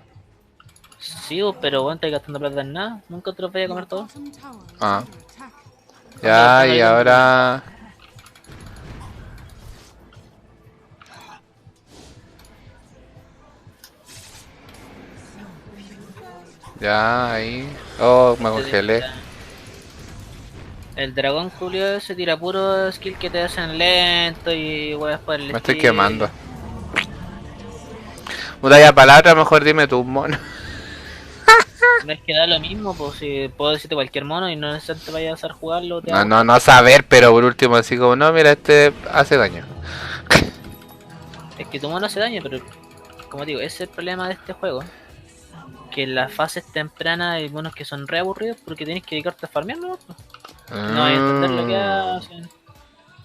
Sí, pero weón, estáis gastando plata en nada. Nunca te los voy a comer todo. Bottom tower is Ah. under attack. Ya, y ahora... Ya, ahí. Oh, me congelé. El dragón Julio se tira puro skill que te hacen lento y weas por el Me estoy estilo. quemando. Puta, ya para la otra, mejor dime tú, mono. No es que da lo mismo, pues si puedo decirte cualquier mono y no necesariamente vayas a hacer jugarlo, te No, hago. no, no saber, pero por último, así como, no, mira, este hace daño. Es que tu mono hace daño, pero como digo, ese es el problema de este juego. Que en las fases tempranas hay monos que son re aburridos porque tienes que dedicarte a farmear, ¿no? No hay a entender lo que hacen.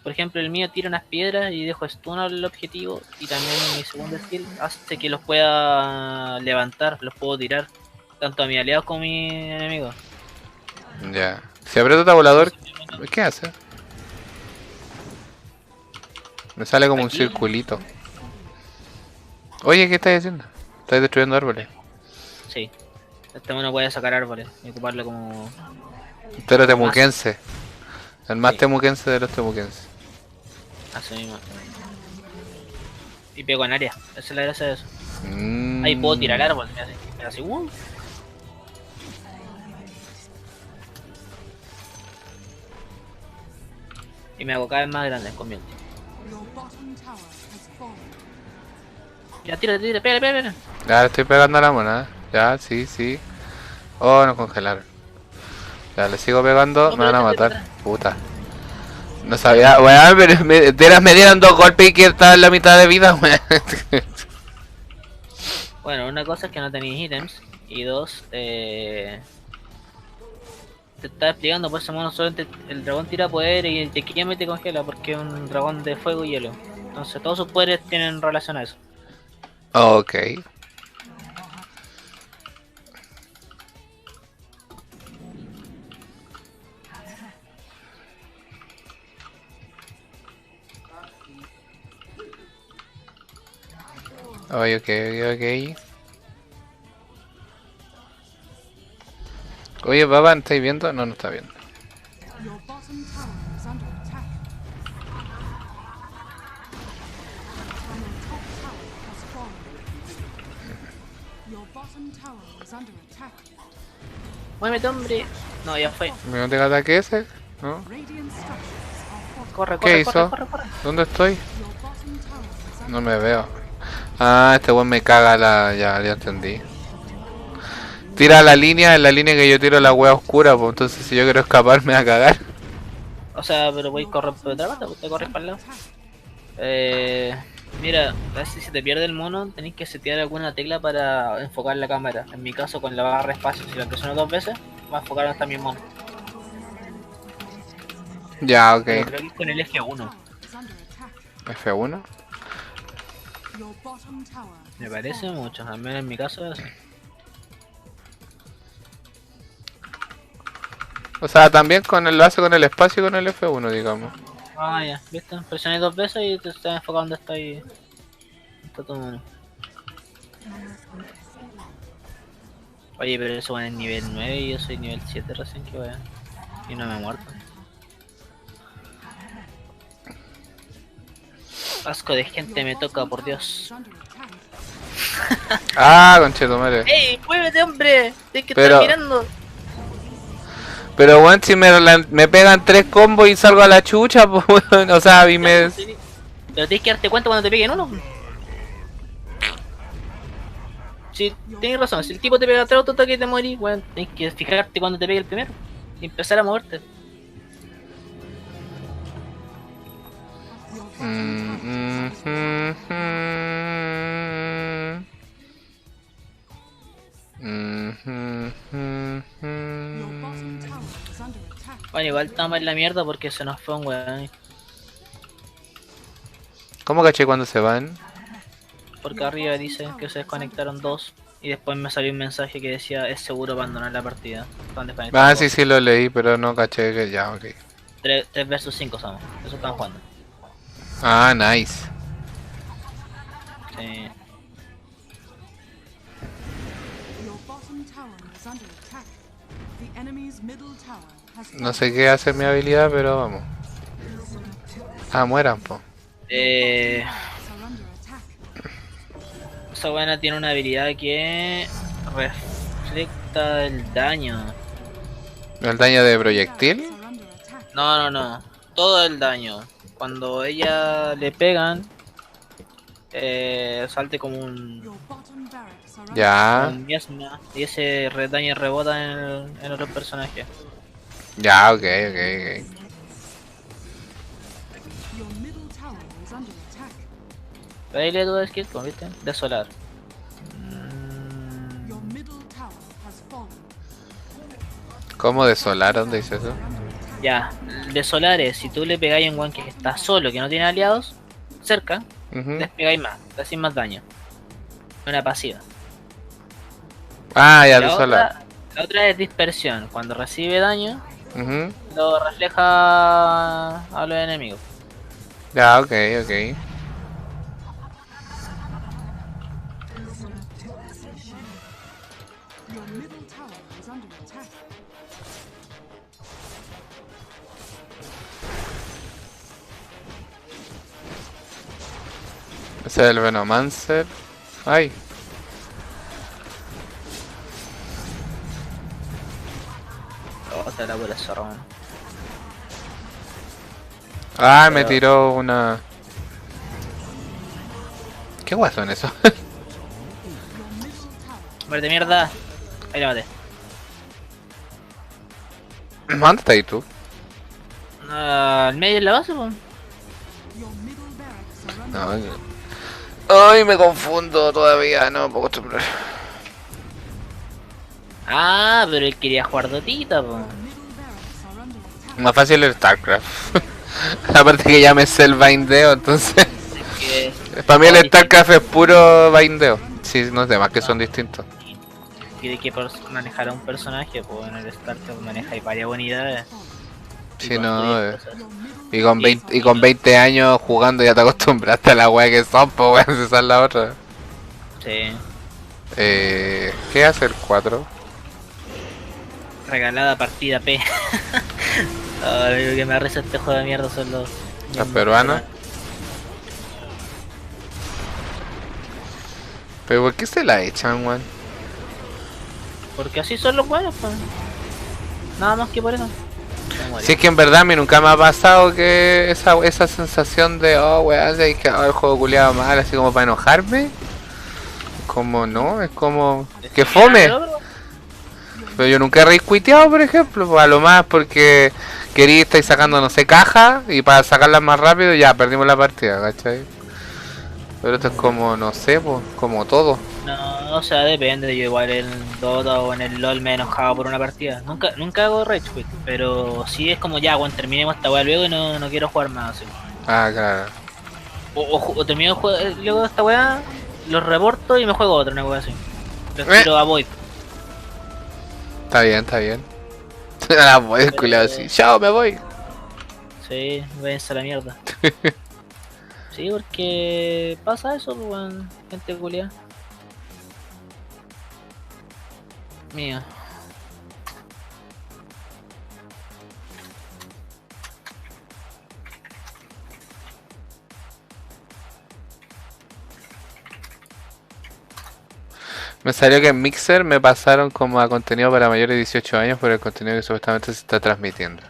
Por ejemplo, el mío tira unas piedras y dejo stun al objetivo. Y también mi segundo skill hace que los pueda levantar, los puedo tirar. Tanto a mis aliados como a mis enemigos. Ya. Si aprieto tabulador, ¿qué hace? Me sale como un Aquí. circulito. Oye, ¿qué estás haciendo? Estás destruyendo árboles. Sí. Este mono puede sacar árboles y ocuparlo como... Pero temuquense. El más Sí. temuquense de los temuquenses. Así mismo. Y pego en área. Esa es la gracia de eso. Mm. Ahí puedo tirar árboles. Me hace Y me hago cada vez más grande con mi ulti. Your bottom tower has fallen. Ya, tira, pégale. Ya le estoy pegando a la moneda. Ya, sí, sí. Oh, nos congelaron. Ya, le sigo pegando, No, me van a pero matar. Puta. No sabía, weón, pero me dieron dos golpes y que estaba en la mitad de vida, weón. Bueno, una cosa es que no tenéis ítems. Y dos, te estaba explicando, por ese mono solamente el dragón tira poder y te quema y te congela porque es un dragón de fuego y hielo. Entonces todos sus poderes tienen relación a eso. Ok. Oye, ok. Oye, Baba, ¿estáis viendo? No, no está viendo. Your bottom tower is under attack. And your top tower has fallen. Your bottom tower is under attack. Muévete, hombre. No, ya fue. ¿Me tengo ataque ese? ¿No? Radiant structures are fortified. Corre, ¿Qué corre, hizo? corre. ¿Dónde estoy? Your bottom tower is under No me veo. Ah, este weón me caga la... Ya entendí. Tira la línea, en la línea que yo tiro la wea oscura, pues entonces si yo quiero escapar me va a cagar. O sea, pero voy a correr por otra parte, te corres para el lado. Mira, si se te pierde el mono, tenéis que setear alguna tecla para enfocar la cámara. En mi caso, con la barra espacio, si la presiono 2 veces, va a enfocar hasta mi mono. Ya, ok. Pero creo que es con el eje 1. is under attack. F1. Your bottom tower Me has parece fallen. mucho, al menos en mi caso es así. O sea, también lo hace con el espacio y con el F1, digamos. Ah, ya, ¿viste? Presioné 2 veces y te está enfocando hasta ahí. Está tu mono. Oye, pero eso va en nivel 9 y yo soy nivel 7 recién que vaya. Y no me he muerto. Asco de gente me toca, por Dios. Is under attack. Ah, conchetumare. ¡Ey! ¡Muévete, hombre! Tienes que Pero- estar mirando. Pero weón, si me pegan 3 combos y salgo a la chucha, pues weón. O sea, y me... Pero tienes que darte cuenta cuando te peguen uno. Si tienes razón, si el tipo te pega 3 autoataques y te morís, bueno, tienes que fijarte cuando te pegue el primero. Y empezar a moverte. Your Mm, bottom tower has fallen. Your bottom tower is under attack. Bueno, igual estamos en la mierda porque se nos fue un weón. ¿Cómo caché cuando se van? Porque arriba dice que se desconectaron 2. Y después me salió un mensaje que decía es seguro abandonar la partida. Están desconectados Ah, sí, lo leí, pero no caché que ya, ok. 3 versus 5 somos. Eso están jugando. Ah, nice. Sí. Your bottom tower is under attack. The enemy's middle tower has No sé qué hace mi habilidad, pero vamos. Ah, mueran, po. fallen. Are under attack. Esa buena tiene una habilidad que refleja afecta el daño. ¿El daño de proyectil? Are under attack. No. Todo el daño. Cuando ella le pegan, salte como un... Your bottom barracks are under Ya, un miasma. Y ese daño rebota en otros personajes. ya, ok. Your middle tower is under attack. Ahí le tuve skill, pues, ¿viste? Desolar. Your middle tower has fallen. ¿Cómo desolar? ¿Dónde dice eso? Ya, desolar es si tú le pegáis a un guan que está solo, que no tiene aliados, cerca, Ujú. les pegáis más, le hacéis más daño. Una pasiva. Ah, ya, La desolar. la otra es dispersión. Cuando recibe daño, Ujú. lo refleja a los enemigos. Ya, ok. Your middle tower is under attack. Ese es el Venomancer. Ay, Otra la pura zorra, mano. ah, me Pero- tiró una. ¿Qué guay son eso? Your middle tower Muerte mierda. Ahí la maté. ¿Dónde estás ahí tú? Al medio de la base, pues. Your middle barracks are under No, ay, me confundo todavía, no me puedo acostumbrar. Ah, pero él quería jugar Dotita, pues. middle barracks are under attack. Más fácil el StarCraft. Aparte que ya me sé el bindeo, entonces. Que Para mí el StarCraft es puro bindeo. Sí, no sé, más que son distintos. tiene que manejar a un personaje, pues en el StarCraft manejáis varias unidades. Sí, no, Your middle y con 20 años jugando ya te acostumbraste a la wea que son, pues weón, esa es la otra. Sí. ¿Qué hace el 4? Regalada partida P. Lo único que me reza este juego de mierda son los... ¿La peruana? ¿Pero por qué se la echan, weón? Porque así son los buenos, pues. Nada más que por eso. Me morí. Si es que en verdad a mí nunca me ha pasado que esa sensación de, oh weón, de que el juego culiado mal, así como para enojarme. Como no, es como que fome. Pero yo nunca he requiteado, por ejemplo, pues a lo más porque quería estar sacando, no sé, cajas y para sacarlas más rápido ya perdimos la partida, ¿cachai? Pero esto es como, no sé, pues, como todo. No, o sea, depende. Yo igual en Dota o en el LoL me he enojado por una partida. Nunca hago rage quit, pero sí es como ya, cuando terminemos esta weá luego y no quiero jugar más. Así. Ah, claro. O termino luego de esta weá, los reporto y me juego otra, una weá así. Prefiero a Void. Está bien, está bien. La voy a culiado así. Chao, me voy. Sí, váyanse a la mierda. Sí, porque pasa eso, pues, weón. Gente culiada. Mía. Me salió que en Mixer me pasaron como a contenido para mayores de 18 años por el contenido que supuestamente se está transmitiendo.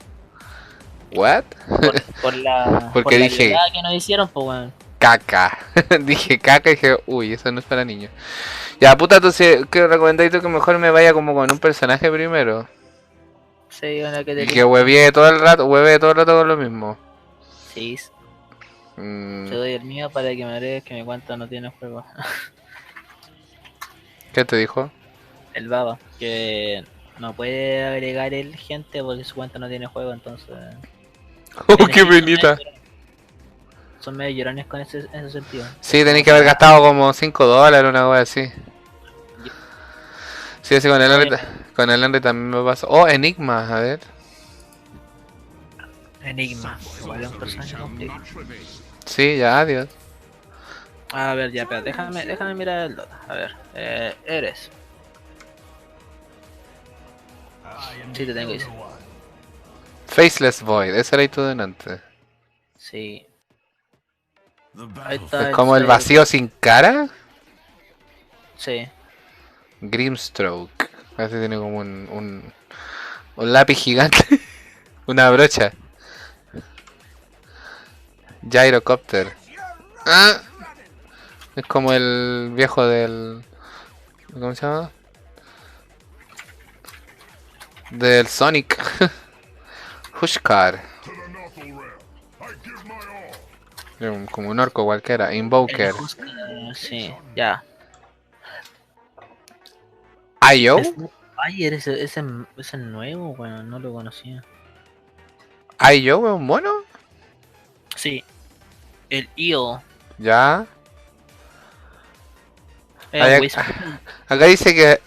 ¿What? Por la, Porque por la dije- violada que nos hicieron, pues, weón. Caca. Dije caca y dije, uy, eso no es para niños. Ya, puta, entonces, ¿qué recomendáis tú que mejor me vaya como con un personaje primero? Sí, bueno, que te Y que huevee todo el rato con lo mismo. Sí, Mm, te doy el mío para que me agregues que mi cuenta no tiene juego. ¿Qué te dijo? El baba, que no puede agregar el gente porque su cuenta no tiene juego, entonces... ¡Oh, Tiene qué que- penita! Son medio llorones con ese sentido. Sí, tenéis que haber gastado como $5, una wea así. Sí, así con el Henry también me pasó. Oh, Enigma, a ver. Enigma, igual es un personaje complicado. Sí, ya, adiós. A ver, ya, pero déjame mirar el Dota. A ver, eres. Sí, te tengo que decir. Faceless Void, ese era tú delante. Sí. Ahí está. Es como el vacío sin cara. Sí. Grimstroke. Parece que tiene como un lápiz gigante. Una brocha. Gyrocopter. Ah, es como el viejo del... ¿Cómo se llama? Del Sonic. Hushkar. Como un orco cualquiera. Invoker. Sí, ya. Io. Ayer ese nuevo, bueno, no lo conocía. Io es un mono. Sí, el IO. Ya. El Acá dice que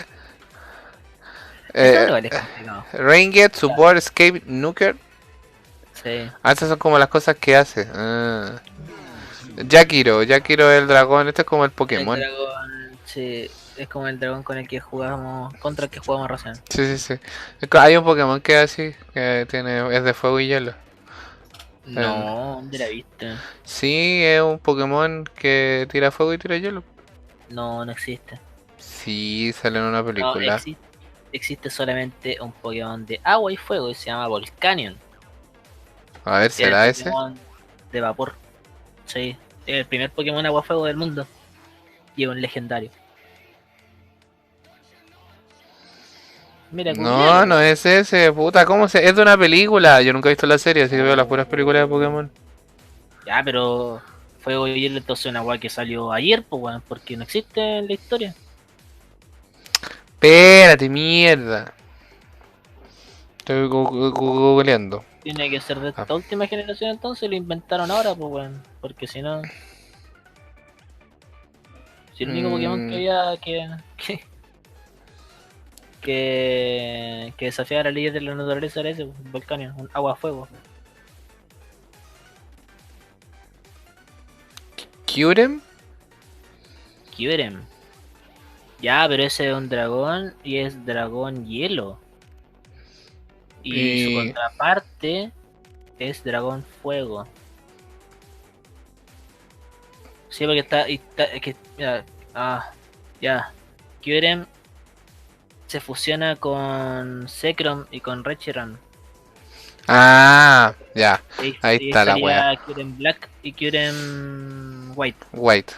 igual es complicado. Rainget, Support, Escape, Nuker. Sí. Ah, esas son como las cosas que hace. Jakiro es el dragón. Este es como el Pokémon. El dragón, sí, es como el dragón con el que jugamos, contra el que jugamos recién. Sí. Hay un Pokémon que es así, que es de fuego y hielo. No, ¿dónde la viste? Sí, es un Pokémon que tira fuego y tira hielo. No, no existe. Sí, sale en una No, película. existe solamente un Pokémon de agua y fuego y se llama Volcanion. A ver, Que es ¿será el ese? Pokémon de vapor. Sí, es el primer Pokémon agua-fuego del mundo. Y es un legendario. Mira, No, no es ese, puta, ¿cómo se...? Es de una película, yo nunca he visto la serie, así que veo las puras películas de Pokémon. Ya, pero Fuego y Hielo entonces una weá que salió ayer, pues weón, porque no existe en la historia. Espérate, mierda. Estoy googleando. Tiene que ser de esta última generación entonces, lo inventaron ahora, pues weón. Porque si no... Si el único Pokémon que había que desafiara las leyes de la naturaleza era ese, pues, Volcanion, un agua-fuego. ¿Kyurem? Kyurem. Ya, pero ese es un dragón y es dragón hielo. Y su contraparte es dragón fuego. Sí, porque mira, ya. Kyurem se fusiona con Zekrom y con Reshiram. Ah, ya. Ahí Y está la sería wea. Kyurem Black y Kyurem White. White.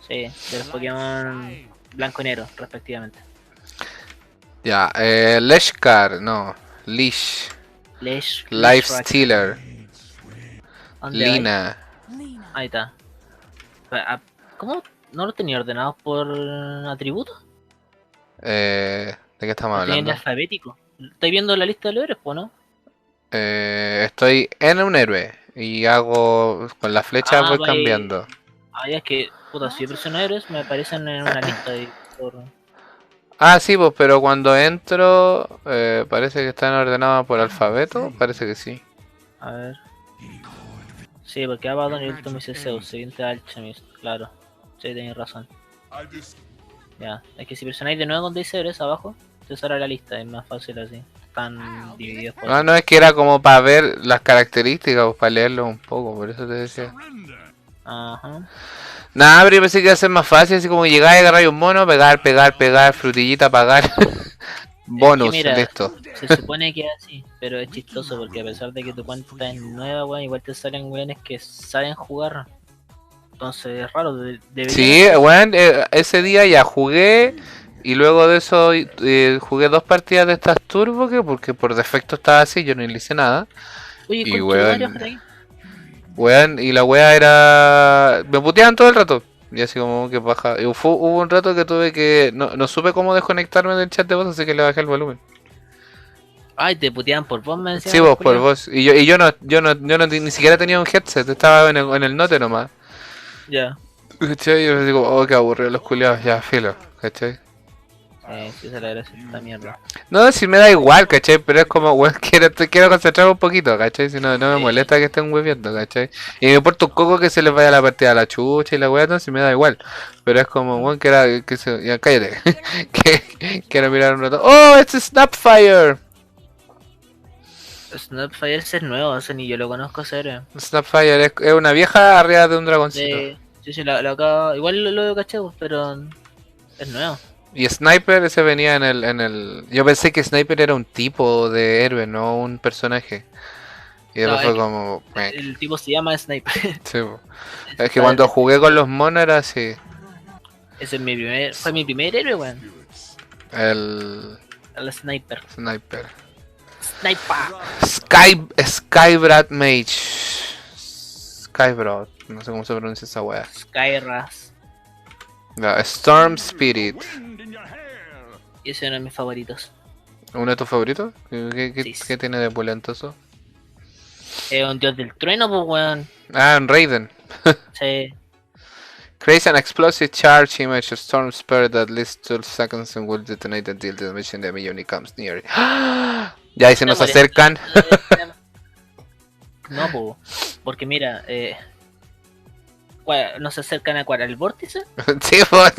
Sí, de los Pokémon blanco y negro, respectivamente. Ya, Leshkar, no. Lish. Life Stealer. ¿Dónde hay? Lina. Lena. Ahí está. ¿Cómo no lo tenía ordenado por atributos? ¿De qué estamos Lo tenía en hablando? alfabético. ¿Estáis viendo la lista de los héroes, pues, no? Estoy en un héroe y hago con la flecha voy vaya. cambiando. Ya es que, puta, si yo presiono héroes me aparecen en una lista y por... Ah, sí, pues, pero cuando entro parece que están ordenados por alfabeto, parece que sí. A ver. Sí, porque Abaddon y Ultimate Zeus, siguiente Alchemist, claro. Sí, tenéis razón. Ya, es que si presionáis de nuevo con dice héroes abajo, te sale la lista, es más fácil así. Están divididos por... Ah, no, es que era como para ver las características, pues, para leerlo un poco, por eso te decía. Ajá. Nada, pero yo pensé que iba a ser más fácil, así como llegar y agarrar un mono, pegar, frutillita, pagar. Bonus, mira, listo. Se supone que es así, pero es chistoso porque a pesar de que tu cuenta es nueva, weón, igual te salen weones que saben jugar. Entonces es raro, debería... Sí, bueno, ese día ya jugué y luego de eso jugué 2 partidas de estas turbo, porque por defecto estaba así, yo no le hice nada. Oye, Y ¿cuánto weón, Mario por ahí? weón, y la wea era... Me puteaban todo el rato. Y así como que baja. Y hubo un rato que tuve que... No supe cómo desconectarme del chat de voz, así que le bajé el volumen. Ay, te puteaban por vos, me decían. Sí, vos, por vos. Y yo no ni siquiera tenía un headset, estaba en el note nomás. Ya. ¿Cachai? Yo digo, oh, qué aburrido los culiados, ya, filo, ¿cachai? Sí, esa es la gracia de esta mierda. No, si me da igual, ¿cachai? Pero es como, weón, quiero concentrarme un poquito, ¿cachai? Si no me molesta que estén hueviendo, ¿cachai? Y me importa un coco que se les vaya la partida a la chucha y la weá, entonces me da igual. Pero es como, weón, ya, cállate. Quiero mirar un rato. ¡Oh, it's Snapfire! Snapfire ese es nuevo, ese ni yo lo conozco ese héroe. Snapfire es una vieja arriba de un dragoncito. Sí, lo acabo... Igual lo caché, pues, pero es nuevo. Y Sniper, ese venía Yo pensé que Sniper era un tipo de héroe, no un personaje. Y después No, fue como... El tipo se llama Sniper. Sí, po. Es que cuando jugué con los monos era así. Ese es fue mi primer héroe, weón. El El Sniper. Sniper. Sniper. Skybrad Mage. Skybrad. No sé cómo se pronuncia esa wea. Skyras. No, Storm Spirit. Y ese es uno de mis favoritos. ¿Uno de tus favoritos? Sí. ¿Qué tiene de pulentoso? Es un dios del trueno, pues, weón. Ah, en Raiden. Sí. Creates an explosive charge image of Storm Spirit that lasts 12 seconds and will detonate until the mission the enemy comes near. Ya, y se nos acercan. No, pues. Porque mira, ¿no se acercan a cuál? ¿Al vórtice? Sí, pues.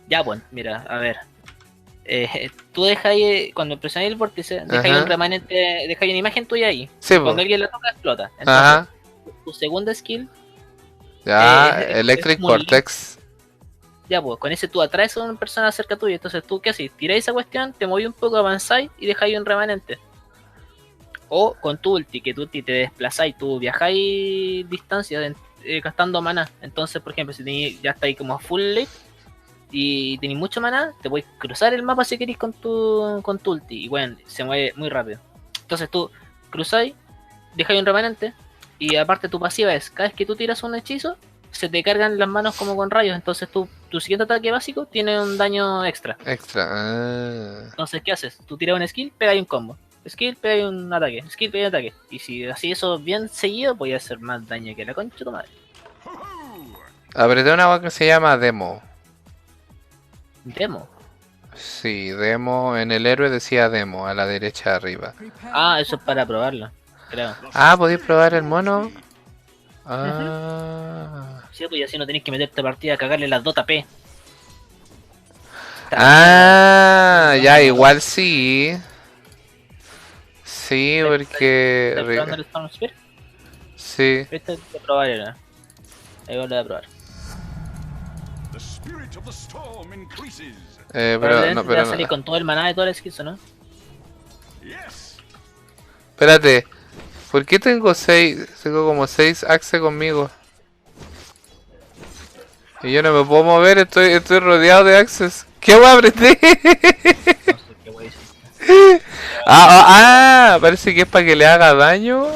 Ya, bueno, mira, a ver. Tú dejas cuando presionas el vórtice, dejas Ajá. un remanente, dejas una imagen tuya ahí. Sí, Cuando pues. alguien la toca, explota. Entonces, Ajá. tu segunda skill, Ya, es Electric como Cortex. ya pues, con ese tú atraes a una persona cerca tuya. Entonces tú, ¿qué haces? Tiráis esa cuestión, te moví un poco, avanzáis y dejáis un remanente. O con tu ulti, que tu ulti te desplazáis, tú viajáis distancias gastando maná. Entonces, por ejemplo, si ya estáis como full late y tenéis mucho maná, te podéis cruzar el mapa si queréis con tu ulti. Y bueno, se mueve muy rápido. Entonces tú cruzáis, dejáis un remanente. Y aparte tu pasiva es, cada vez que tú tiras un hechizo, se te cargan las manos como con rayos. Entonces tu siguiente ataque básico tiene un daño extra. Extra. Ah. Entonces, ¿qué haces? Tú tiras un skill, pegáis un combo. Skill, pegáis un ataque. Skill, pegáis un ataque. Y si así eso bien seguido, podía hacer más daño que la concha de tu madre. Apreté una web que se llama Demo. Demo. Sí, Demo. En el héroe decía Demo, a la derecha arriba. Ah, eso es para probarlo, creo. Ah, ¿podéis probar el mono? Ah. Sí, pues y así no tenéis que meterte a partida a cagarle las 2 AP. Ah, ya, igual sí. Sí, ¿Estás porque... probando el Storm Spear? Sí. Este de probar era. Ahí voy a probar. Pero no, te va a pero salir no. con todo el maná de todo el esquizo, ¿no? Espérate. ¿Por qué tengo 6? Tengo como 6 axe conmigo. Y yo no me puedo mover, estoy rodeado de axes. ¿Qué voy a aprender? No sé qué wey hiciste. Parece que es para que le haga daño.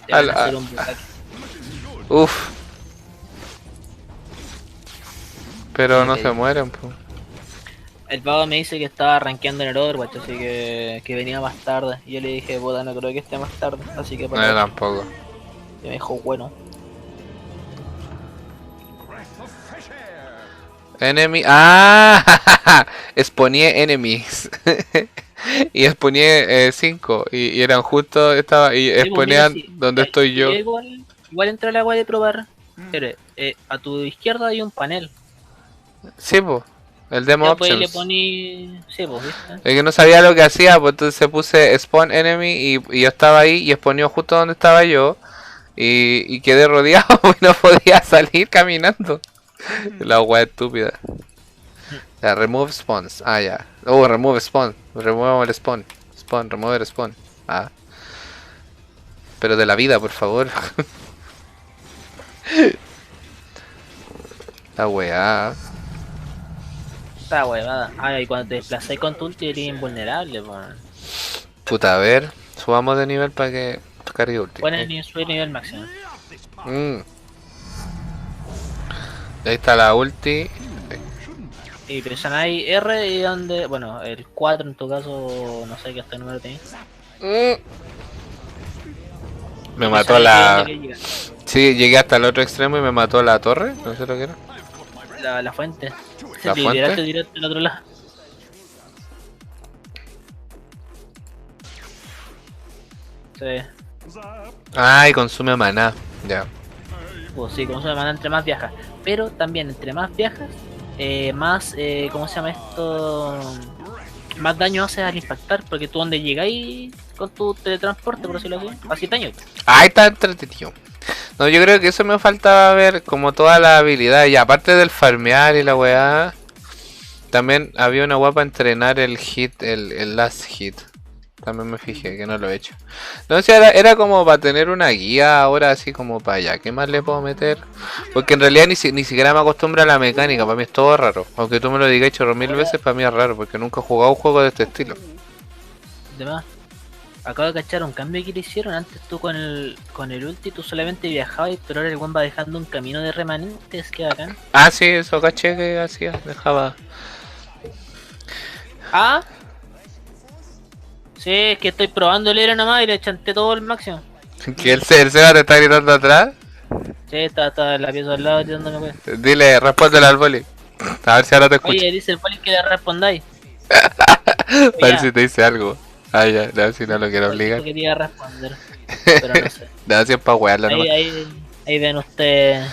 Te van a hacer un bucaque. Uf. Pero Sí, no ok. se mueren, pues. El pavo me dice que estaba rankeando en el Overwatch, así que venía más tarde. Y yo le dije, puta, no creo que esté más tarde. Así que No, yo tampoco. y me dijo, bueno. Enemy. ¡Ah! Exponé enemies. Y exponé 5. Y eran justo. Y Sí, pues, exponían mira, sí, donde estoy yo. Igual entré al agua de probar. Pero, a tu izquierda hay un panel. Sí, pues. El demo Ya pues ahí le options. poní. Sí, pues, ¿viste? Es que no sabía lo que hacía, pues entonces puse spawn enemy y yo estaba ahí y exponió justo donde estaba yo. Y quedé rodeado y no podía salir caminando. La wea estúpida. Ya, remove spawns. Ah, ya. Oh, remove spawn. Remueve el spawn. Spawn, remover spawn. Ah. Pero de la vida, por favor. La wea. Está huevada. Ah, y cuando te desplazas con tu ulti eres invulnerable, pues. Puta, a ver. Subamos de nivel para que cargue ulti. Sube el nivel máximo. Ahí está la ulti. Y presionáis R y donde. Bueno, el 4 en tu caso, no sé qué hasta número tenéis. Me mató la... Sí, llegué hasta el otro extremo y me mató la torre. No sé lo que era. La fuente. ¿La Te fuente? tiraste al otro lado. Sí. Ay, consume maná. Ya. Pues sí, como se llama, entre más viajas. Pero también entre más viajas, más, ¿cómo se llama esto? Más daño haces al impactar, porque tú donde llegáis con tu teletransporte, por decirlo así daño. Ay, está entretenido. No, yo creo que eso me faltaba ver como toda la habilidad. Y aparte del farmear y la weá, también había una guapa entrenar el hit, el last hit. También me fijé que no lo he hecho. No sé, era como para tener una guía ahora así como para allá. ¿Qué más le puedo meter? Porque en realidad ni siquiera me acostumbro a la mecánica. Para mí es todo raro. Aunque tú me lo digas 8000 veces, para mí es raro. Porque nunca he jugado un juego de este estilo. Además, acabo de cachar un cambio que le hicieron. Antes tú con el ulti tú solamente viajabas, pero ahora el weón va dejando un camino de remanentes, que bacán. Ah, sí, eso caché que hacía. Dejaba. Ah, sí, es que estoy probando el héroe nomás y le chanté todo el máximo. Que el Seba te está gritando atrás. Sí, está en la pieza al lado tirándome pues. Dile, respóndele al boli. A ver si ahora te escucha. Oye, dice el poli que le respondáis. A ver si te dice algo. Ah, ya, no, si no lo quiero obligar. Quería responder, pero no sé. No, si es pa' wearlo, no. Ahí ven ustedes.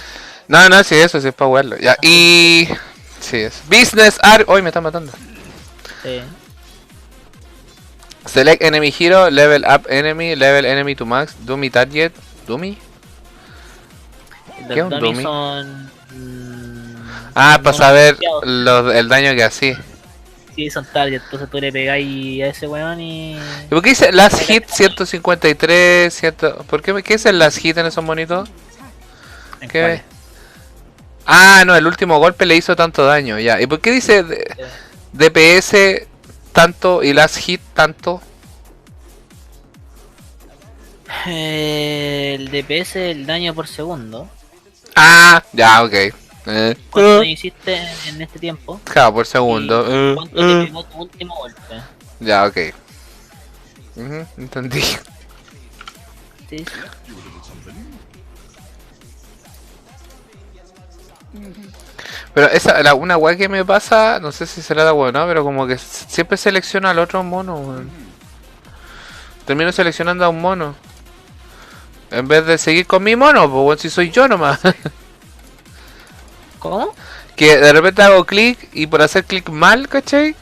No, sí, eso sí es pa' wearlo. Ya, y. Sí, es. Business Art. Hoy me están matando. Sí. Select enemy hero, level up enemy, level enemy to max, dummy target. ¿Dummy? ¿Qué es un Los dummy? dummies son. Ah, para saber busteados. el daño que así. Sí, son target, entonces tú le pegáis a ese weón y. ¿Y por qué dice last hit 153? ¿Por qué, qué es el last hit en esos monitos? ¿En ¿Qué? cuál? Ah, no, el último golpe le hizo tanto daño, ya. ¿Y por qué dice DPS tanto y last hit tanto? El DPS, el daño por segundo. Ah, ya, ok. ¿Cuánto daño hiciste en este tiempo? Claro, por segundo. ¿Y ¿Cuánto te pegó tu último golpe? Ya, ok. Entendí. Sí, sí. Pero una weá que me pasa, no sé si será la weá o no, pero como que siempre selecciona al otro mono, weón. Termino seleccionando a un mono. En vez de seguir con mi mono, pues weón, si soy yo nomás. ¿Cómo? Que de repente hago clic y por hacer clic mal, ¿cachai?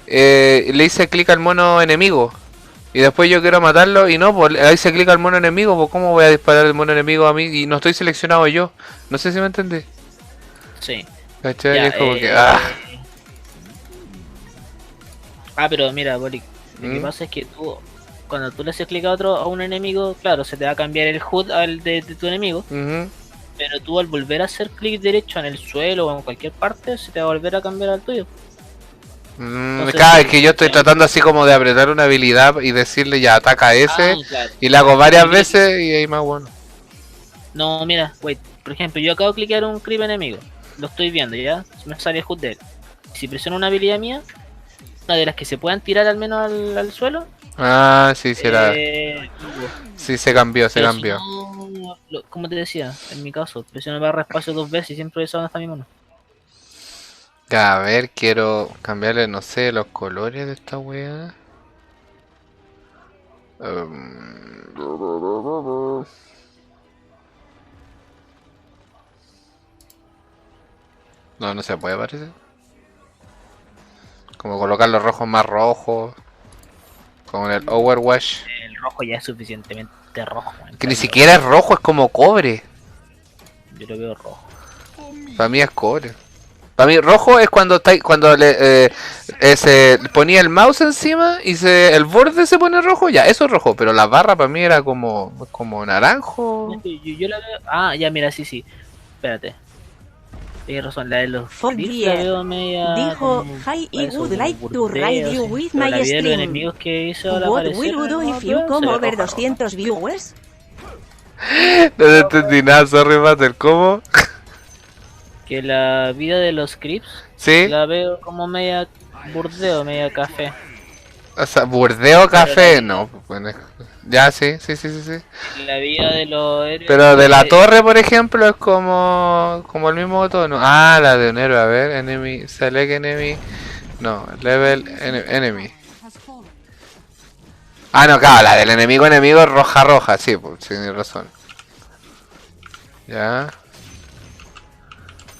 Le hice clic al mono enemigo. Y después yo quiero matarlo y no, pues le hice clic al mono enemigo, pues cómo voy a disparar el mono enemigo a mí y no estoy seleccionado yo. No sé si me entendí. Sí. ¿Cachai? Ya, Es como que... Ah. Pero mira, Boli, lo que pasa es que tú, cuando tú le haces clic a un enemigo, claro, se te va a cambiar el HUD al de tu enemigo, Ujú. pero tú al volver a hacer clic derecho en el suelo o en cualquier parte, se te va a volver a cambiar al tuyo. Entonces, Claro, sí, es que yo estoy sí. tratando así como de apretar una habilidad y decirle ya ataca a ese Claro. y la hago varias veces y ahí más bueno. No, mira, wait, por ejemplo, yo acabo de clicar un creep enemigo, lo estoy viendo, ya, me sale el HUD de él. Si presiono una habilidad mía, una de las que se puedan tirar al menos al suelo, Ah, sí, sí, sí se cambió, se pero cambió. si no, como te decía, en mi caso, presiono barra espacio 2 veces y siempre eso hasta mi mono. Ya, a ver, quiero cambiarle, no sé, los colores de esta wea. No, no se puede, parece. Como colocar los rojos más rojos. Como en el Overwatch. El rojo ya es suficientemente rojo. Que ni siquiera es rojo, es como cobre. Yo lo veo rojo. Para mí es cobre. Para mí rojo es cuando se ponía el mouse encima y el borde se pone rojo, ya, eso es rojo, pero la barra para mí era como naranjo. Yo la veo. Ah, ya, mira, sí. Espérate. Tienes razón, la de los Fuck clips yeah. la veo media. Dijo, como- hi, I parece would como like to burdeo, ride you sí. with Pero my la vida de los stream. enemigos que hice ahora What aparecer, will you do no, if pero you come se ve over roja, 200 viewers? No entendí nada, sorry, Master, ¿cómo? Que la vida de los clips ¿Sí? la veo como media burdeo, media café. O sea, burdeo café, no, bueno, ya, sí. La vida de los héroes. Pero de la torre, por ejemplo, es como el mismo tono. Ah, la de un héroe, a ver, enemy, select enemy, no, level enemy. Has fallen. Ah, no, claro, la del enemigo es roja, sí, pues, sí, tienes razón. Ya.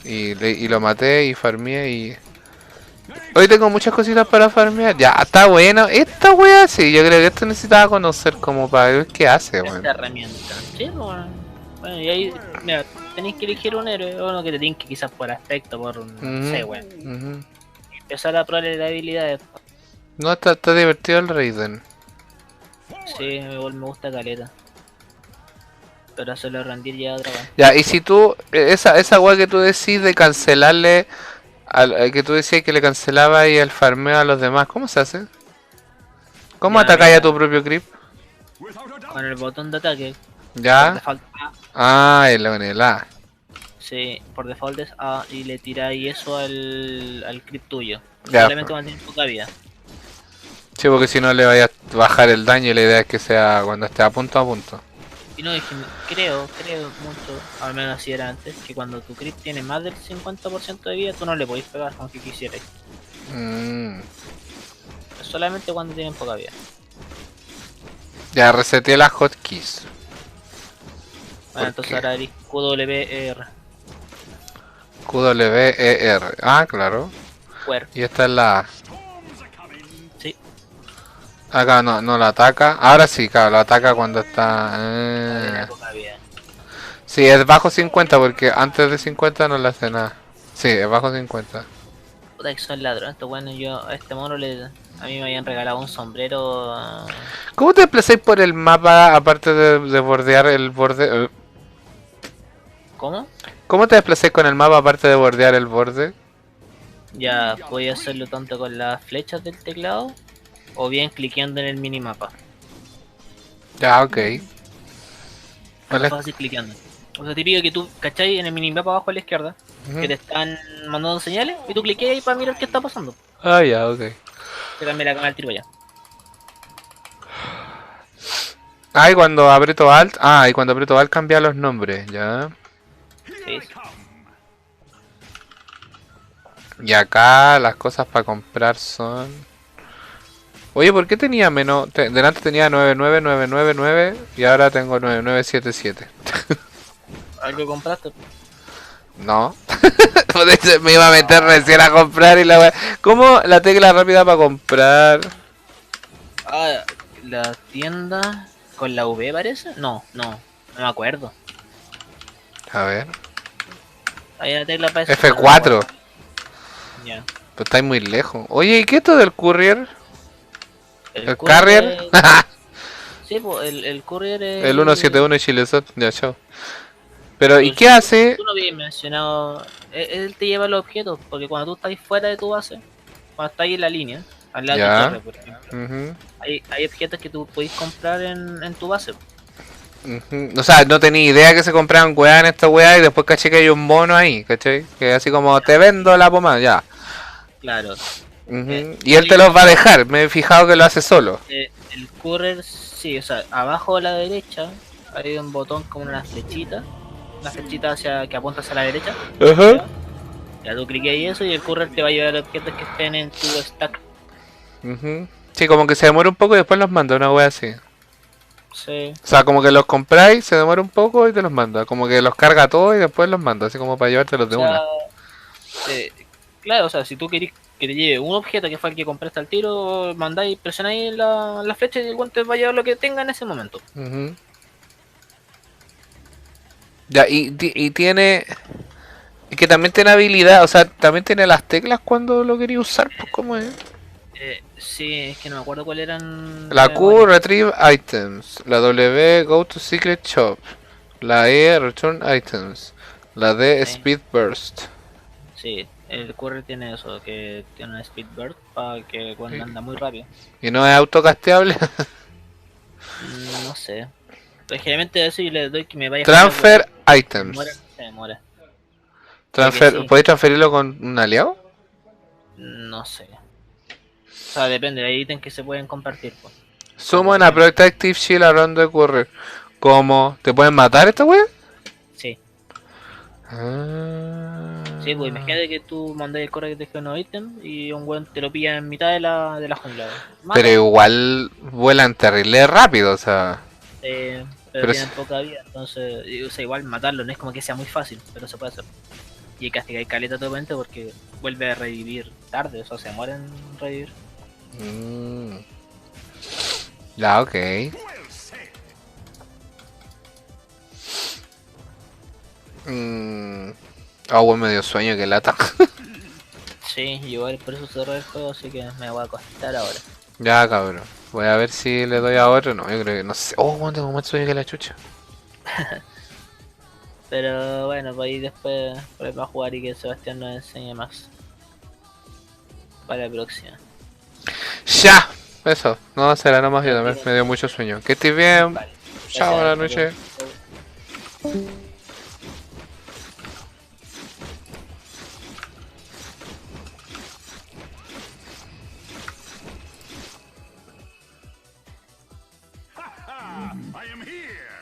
Y lo maté y farmeé y... Hoy tengo muchas cositas para farmear. Ya, está bueno. Esta wea sí, yo creo que esto necesitaba conocer como para ver qué hace, Esta weón. herramienta. Sí, bueno. Bueno, y ahí, mira, tenéis que elegir un héroe, o uno que te tinque quizás por aspecto, por no sé, weón. empezar a probar las habilidades. No, está divertido el Raiden. Sí, igual me gusta caleta. Pero hacerlo rendir ya otra vez. Ya, y si tú, esa weá que tú decís de cancelarle, que tú decías que le cancelaba y el farmeo a los demás, ¿cómo se hace? ¿Cómo Ya, atacáis a mira, tu propio creep? con el botón de ataque, por ¿Ya? default A, Ah, el A. sí, por default es A y le tiráis eso al creep tuyo. Ya, Solamente cuando tienes poca vida. sí, porque si no le vaya a bajar el daño y la idea es que sea cuando esté a punto a punto. Y no, es que creo mucho, al menos así era antes, que cuando tu creep tiene más del 50% de vida, tú no le podéis pegar aunque quisierais. Mm. Es solamente cuando tienen poca vida. Ya reseteé las hotkeys. Bueno, ¿Por entonces qué? ahora eres QWER. QWER. Ah, claro. Quer. Y esta es la A. Sí, Acá no la ataca. Ahora sí, claro, la ataca cuando está... tiene poca vida. Sí, es bajo 50 porque antes de 50 no le hace nada. Sí, es bajo 50. Puta que son ladrones, estos bueno, yo a este mono a mí me habían regalado un sombrero. ¿Cómo te desplazáis por el mapa aparte de bordear el borde? ¿Cómo? ¿Cómo te desplazáis con el mapa aparte de bordear el borde? Ya podía hacerlo tanto con las flechas del teclado o bien cliqueando en el minimapa. Ya, ok. Es Vale. fácil cliqueando. O sea, típico que tú, ¿cachai? En el minimapa abajo a la izquierda, Ujú. que te están mandando señales y tú cliqueas ahí para mirar qué está pasando. Ah, ya, ok. Te cambia la cámara al tiro ya. Ah, y cuando aprieto Alt. Ah, y cuando aprieto Alt cambia los nombres, ya. Sí. Y acá las cosas para comprar son... Oye, ¿por qué tenía menos? Delante tenía 99999 y ahora tengo 9977. ¿Algo compraste? No. Me iba a meter recién a comprar y la wea. ¿Cómo la tecla rápida para comprar? Ah, la tienda con la V parece. No me acuerdo. A ver. Hay una tecla para eso. F4. Ya. Pero estáis muy lejos. Oye, ¿y qué es esto del courier? ¿El courier carrier? es- Sí, pues el courier es. El 171 y Chilesot. Ya, chao. Pero, ¿y Pues, qué hace? Tú no habías mencionado. Él te lleva los objetos, porque cuando tú estás fuera de tu base, cuando estás ahí en la línea, al lado de Ya. tu torre, por ejemplo, Ujú, hay objetos que tú podés comprar en tu base. ujú. O sea, no tenía idea que se compraban weá en esta weá y después caché que hay un mono ahí, ¿cachai? Que así como te vendo la pomada, ya. Claro. Ujú. Y él te los va a dejar, me he fijado que lo hace solo. El courier, sí, o sea, abajo a la derecha hay un botón como una flechita hacia que apunta hacia la derecha. Ajá. ¿Ya? Ya tú cliques ahí eso y el courier te va a llevar objetos que estén en tu stack. Ujú. Sí, como que se demora un poco y después los manda, una wea así. Sí. O sea, como que los compráis, se demora un poco y te los manda. Como que los carga todo y después los manda, así como para llevártelos de O sea, una. eh, claro, o sea, si tú querés que te lleve un objeto que fue el que compraste al tiro, mandáis, presionáis la flecha y el guante va a llevar lo que tenga en ese momento. Ujú. Ya, y tiene... Y que también tiene habilidad, o sea, también tiene las teclas cuando lo quería usar, pues ¿cómo es? Sí, es que no me acuerdo cuáles eran. La de Q, memoria. Retrieve Items. La W, Go to Secret Shop. La E, Return Items. La D, Sí. Speed Burst. Sí, el courier tiene eso, que tiene una speed bird para que cuando anda muy rápido. ¿Y no es autocasteable? No sé. Pero generalmente eso yo le doy que me vaya Transfer se Items. muere, se muere. Transfer, sí. ¿podéis transferirlo con un aliado? No sé. O sea, depende, hay ítems que se pueden compartir, pues. Summon a Protective Shield around the courier. ¿Cómo? ¿Te pueden matar esta wea? Sí. Ah. Sí, pues imagínate que tú mandas el courier que te deja unos ítems y un weón te lo pilla en mitad de la jungla. Mata, Pero igual vuelan terrible rápido, o sea. pero pero tienen sí. poca vida, entonces, o sea, igual matarlo no es como que sea muy fácil, pero se puede hacer. Y hay que castigar caleta totalmente porque vuelve a revivir tarde, o sea, se muere en revivir. Mm. Ya, ok. Ah, bueno, me dio sueño que lata. Sí, igual por eso cerré el juego, así que me voy a acostar ahora. Ya, cabrón. Voy a ver si le doy a otro. No, yo creo que no sé. Oh, bueno, tengo más sueño que la chucha. Pero bueno, pues ahí después va a jugar y que Sebastián nos enseñe más. Para la próxima. Ya. Eso. No, será nomás yo también. Me dio mucho sueño. Que estés bien. Vale. Chao, buenas Gracias, noches. I am here!